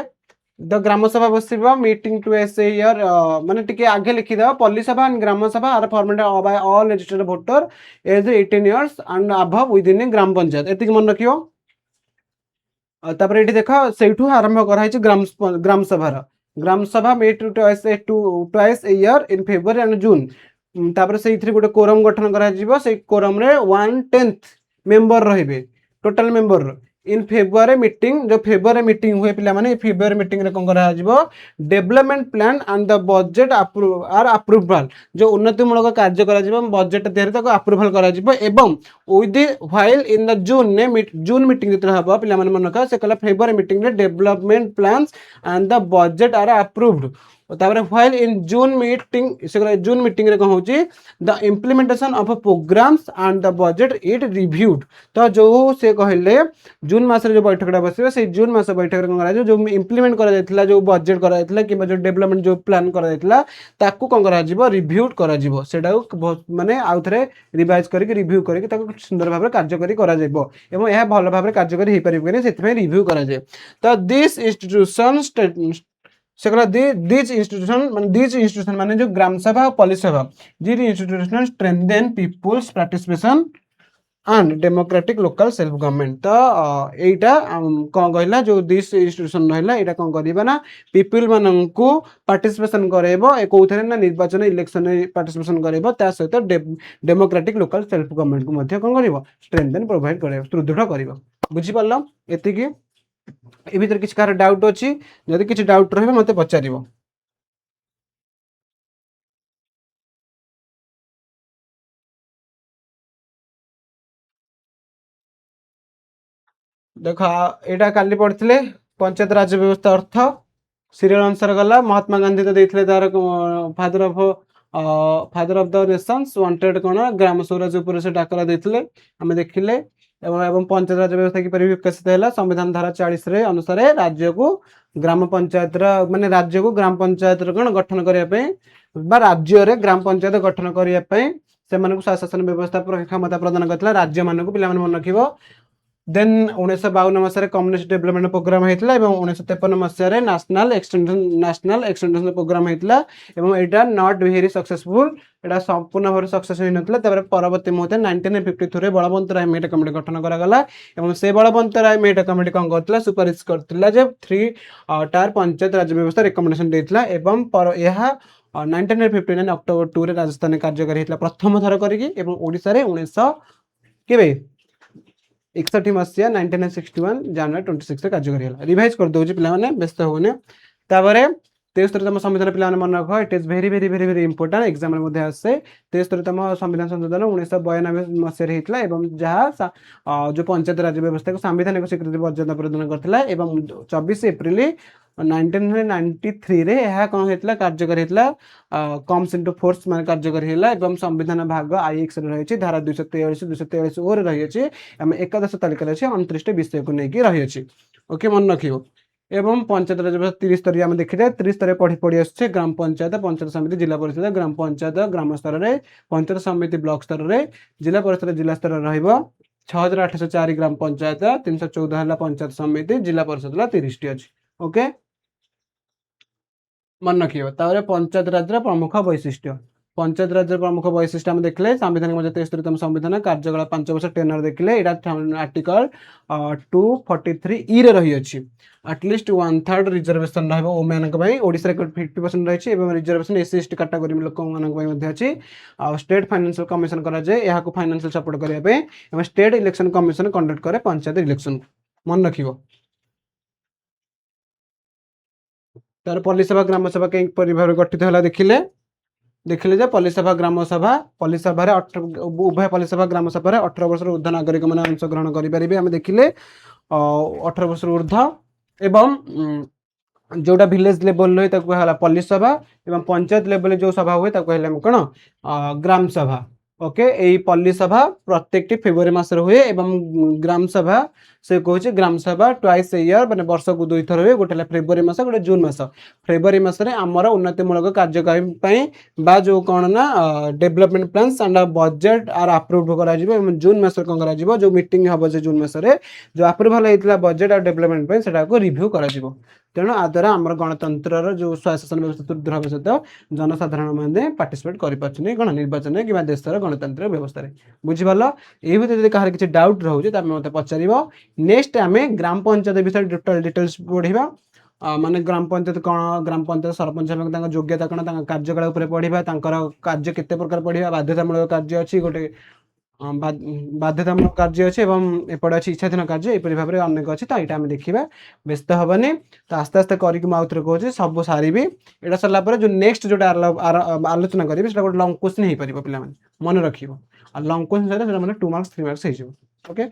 द ग्राम सभा बसिबा मीटिंग टू एस ईयर माने टिके आगे लिखि दा पल्ली सभा and gram sabha are format by all registered voter age 18 years and above within gram panchayat एतिक मन रखियो। तापर एठी देखा सेठू आरंभ करा है gram sabha meet twice a year in February and June तापर से गोटे कोरम गठन करा से कोरम रे 1/10 मेंबर रहिबे total member in February meeting जो फेब्रुआरी मीटिंग हुए पिला माने फेब्रुआरी मीटिंग रे कोन करा जिवो development plan and the budget approval जो उन्नति मूलक कार्य करा जिवो बजट देहरे ताको अप्रूवल करा जिवो एवं with while in the June meeting जेतरा हबो पिला माने मन का से कला फेब्रुआरी मीटिंग रे development plans and the budget are approved तापर व्हाइल इन जून मीटिंग रे कहूची the implementation of programmes and the budget it reviewed तो जो से कहले जून मास जो बैठकटा बसिबो से जून मास बैठक रे करा जो इम्प्लीमेंट करा जायतिला जो बजट करा जायतिला कि जो डेवलपमेंट जो प्लान करा जायतिला ताकू कोन करा जिवो रिव्यूड करा जिवो सेटा माने आउ थरे रिवाइज करके रिव्यू करके ताकू सुंदर भाबरे कार्यकारी करा जायबो एवं यह भल भाबरे कार्यकारी हे परिबो सेति रिव्यू करा जाय तो दिस इंस्टीट्यूशन से कहला दिस इंस्टीट्यूशन माने जो ग्राम सभा और पल्ली सभा this institution strengthen peoples participation and democratic local self government तो एटा कौन कहला जो दिस इंस्टीट्यूशन रहला एटा कौन करबा ना पीपल माननकु पार्टिसिपेशन करेबो ए कोथरे ना निर्वाचन इलेक्शन पार्टिसिपेशन करेबो ता सहित डेमोक्रेटिक लोकल सेल्फ गवर्नमेंट को मध्ये कौन करबो स्ट्रेंथन प्रोवाइड करेबो सुदृढ़ करबो बुझी पारलो एतिकी ए भीतर किछ कार डाउट अछि जदि किछ डाउट रहबे मते पचारिबो देखो एटा काली पढ़थिले पंचायत राज व्यवस्था अर्थ सीरियल अनुसार गला महात्मा गांधी तो देथिले तार father of the nations wanted कोन ग्राम स्वराज ऊपर से डाकरा देथिले हमें देखिले एवं पंचायत राज व्यवस्था की परि विकसित हैला संविधान धारा 40 रे अनुसार राज्य को ग्राम पंचायत माने राज्य को ग्राम पंचायत कोन गठन करिया पे बा राज्य रे ग्राम पंचायत गठन करिया पे से मानक शासन व्यवस्था पर क्षमता प्रदान करथिला राज्य मानक पिला मन मन रखिबो देन 1952 मसीह कम्युनिस्ट डेवलपमेंट प्रोग्राम होता है 1953 मसीह नेशनल एक्सटेंशन प्रोग्राम होता है एटा नॉट वेरी सक्सेसफुल एटा संपूर्ण भाव सक्सेस होई नथला तबरे परवर्ती मुहूर्त 1953 रे बलवंत राय मेटा कमिटी गठन करा गला एवं से बलवंत राय मेटा कमिटी कोन करतला सुपारिश करतला जे 3 टायर पंचायत राज व्यवस्था रिकमेंडेशन देतला एवं पर यह 1959 अक्टोबर 2 रे राजस्थान कार्यकारी हेतला प्रथम थर करिकि एवं ओडिसा रे 1900 केबे 61 मसीहा 1961 जनवरी 26 कार्यकारी होला रिवाइज कर दउची पिला माने व्यस्त होने ताबरे 73तम संविधान पिला माने मन रखो it is very very very very important exam मध्ये आसे 73तम संविधान संशोधन 1992 मसीहा रे हितला एवं जहा जो पंचायत राज व्यवस्था को संवैधानिक स्वीकृति पर्यंत प्रदान करथिला एवं 24 अप्रैल 1993 रे यह कौन हेतला कार्यकारी हेतला कम्स इनटू फोर्स माने कार्यकारी हेला एवं संविधान भाग आईएक्स रे रहिछि धारा 243 243 ओर रहिछि हम एकादश तालिका रे 29 विषय को नेकी रहिछि ओके मन रखियो एवं पंचायत राज 30 स्तरीय हम देखिले 30 स्तरीय पढ़ी आछे ग्राम पंचायत समिति जिला परिषद ग्राम पंचायत ग्राम स्तर रे पंचायत समिति ब्लॉक स्तर रे जिला परिषद जिला स्तर रहइबो 6804 ग्राम पंचायत 314 हला पंचायत समिति जिला परिषद ला 30 टी अछि ओके मन रखियो तारे पंचायत राज प्रमुख वैशिष्ट्य पंचायत राज प्रमुख वैशिष्ट्य हम देखले संविधान 73तम संविधान कार्यकाल 5 वर्ष टेनर देखले एटा आर्टिकल 243 ई रे रही अछि एटलीस्ट 1/3 रिजर्वेशन रहबो ओमेन के भाई ओडिसा रे 50% रही एवं रिजर्वेशन एससी एसटी कैटेगरी लोक मानक भाई मध्ये अछि स्टेट फाइनेंशियल कमिशन करा जाय एहा को फाइनेंशियल सपोर्ट करिया पे एवं स्टेट इलेक्शन कमिशन कंडक्ट करे पंचायत इलेक्शन मन रखिबो तार पल्ली सभा ग्राम सभा के परिवार गठित होला देखिले जे पल्ली सभा ग्राम सभा रे उभय पल्ली सभा ग्राम सभा रे 18 वर्ष ऊर्ध्व नागरिक माने अंश ग्रहण करि परिबे हम देखिले 18 वर्ष ऊर्ध्व एवं जोटा विलेज लेवल रे ताको हला पल्ली सभा एवं पंचायत लेवल जो सभा हुए ताको हला कोन ग्राम सभा ओके एई पल्ली सभा प्रत्येक फेब्रुआरी मास रे हुए एवं ग्राम सभा से कहूँ ग्राम सभा ट्वाइस इयर माने वर्ष को 2 थर हुए गोटे फेब्रुआरी मास गोटे जून मास फेब्रुआरी मास रे हमर उन्नतिमूलक कार्यक्रम पई बा जो कोन ना development plans and budget are approved करा जिवो एवं जून मास रे कोन करा जिवो जो मीटिंग हबो जे जून मास रे जो अप्रूवल हेतला बजट और डेवलपमेंट पई सेटा को रिव्यू करा जिवो तेणु आ द्वारा आम गणतंत्र जो शासन व्यवस्था सुदृढ़ हे सहित जनसाधारण मैंने पार्टिसिपेट करें गण निर्वाचन कि देशर गणतंत्र व्यवस्था बुझीपाल ये भीतर कहार किसी डाउट रोचे मत पचार नेक्स्ट आम ग्राम पंचायत विषय टोटल डिटेल्स पढ़ा माने ग्राम पंचायत कौन ग्राम पंचायत सरपंच योग्यता कौन कार्यकाल पढ़ा कार्य केते प्रकार पढ़ा बाध्यतामूलक कार्य अच्छी गोटे ବାଧ୍ୟତାମୂଳକ କାର୍ଯ୍ୟ ଅଛି ଏବଂ ଏପଟେ ଅଛି ଇଚ୍ଛାଧୀନ କାର୍ଯ୍ୟ, ଏପରି ଭାବରେ ଅନେକ ଅଛି। ତ ଏଇଟା ଆମେ ଦେଖିବା, ବ୍ୟସ୍ତ ହେବନି। ତ ଆସ୍ତେ ଆସ୍ତେ କରିକି ମୁଁ ଆଉଥରେ କହୁଛି, ସବୁ ସାରିବି। ଏଇଟା ସରିଲା ପରେ ଯୋଉ ନେକ୍ସଟ ଯୋଉଟା ଆଲୋଚନା କରିବି ସେଟା ଗୋଟେ ଲଙ୍ଗ କ୍ୱେଶ୍ଚିନ୍ ହେଇପାରିବ ପିଲାମାନେ, ମନେ ରଖିବ। ଆଉ ଲଙ୍ଗ କ୍ୱେଶ୍ଚିନ୍ ସହିତ ସେଟା ମାନେ 2 ମାର୍କସ୍ 3 ମାର୍କସ୍ ହେଇଯିବ। ଓକେ,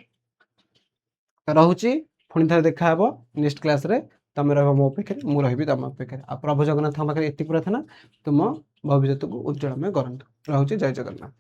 ରହୁଛି, ପୁଣି ଥରେ ଦେଖା ହବ ନେକ୍ସଟ କ୍ଲାସରେ। ତମେ ରହିବ ମୋ ଅପେକ୍ଷାରେ, ମୁଁ ରହିବି ତମ ଅପେକ୍ଷାରେ। ଆଉ ପ୍ରଭୁ ଜଗନ୍ନାଥଙ୍କ ପାଖରେ ଏତିକି ପ୍ରାର୍ଥନା, ତୁମ ଭବିଷ୍ୟତକୁ ଉଜ୍ଜଳମୟ କରନ୍ତୁ। ରହୁଛି, ଜୟ ଜଗନ୍ନାଥ।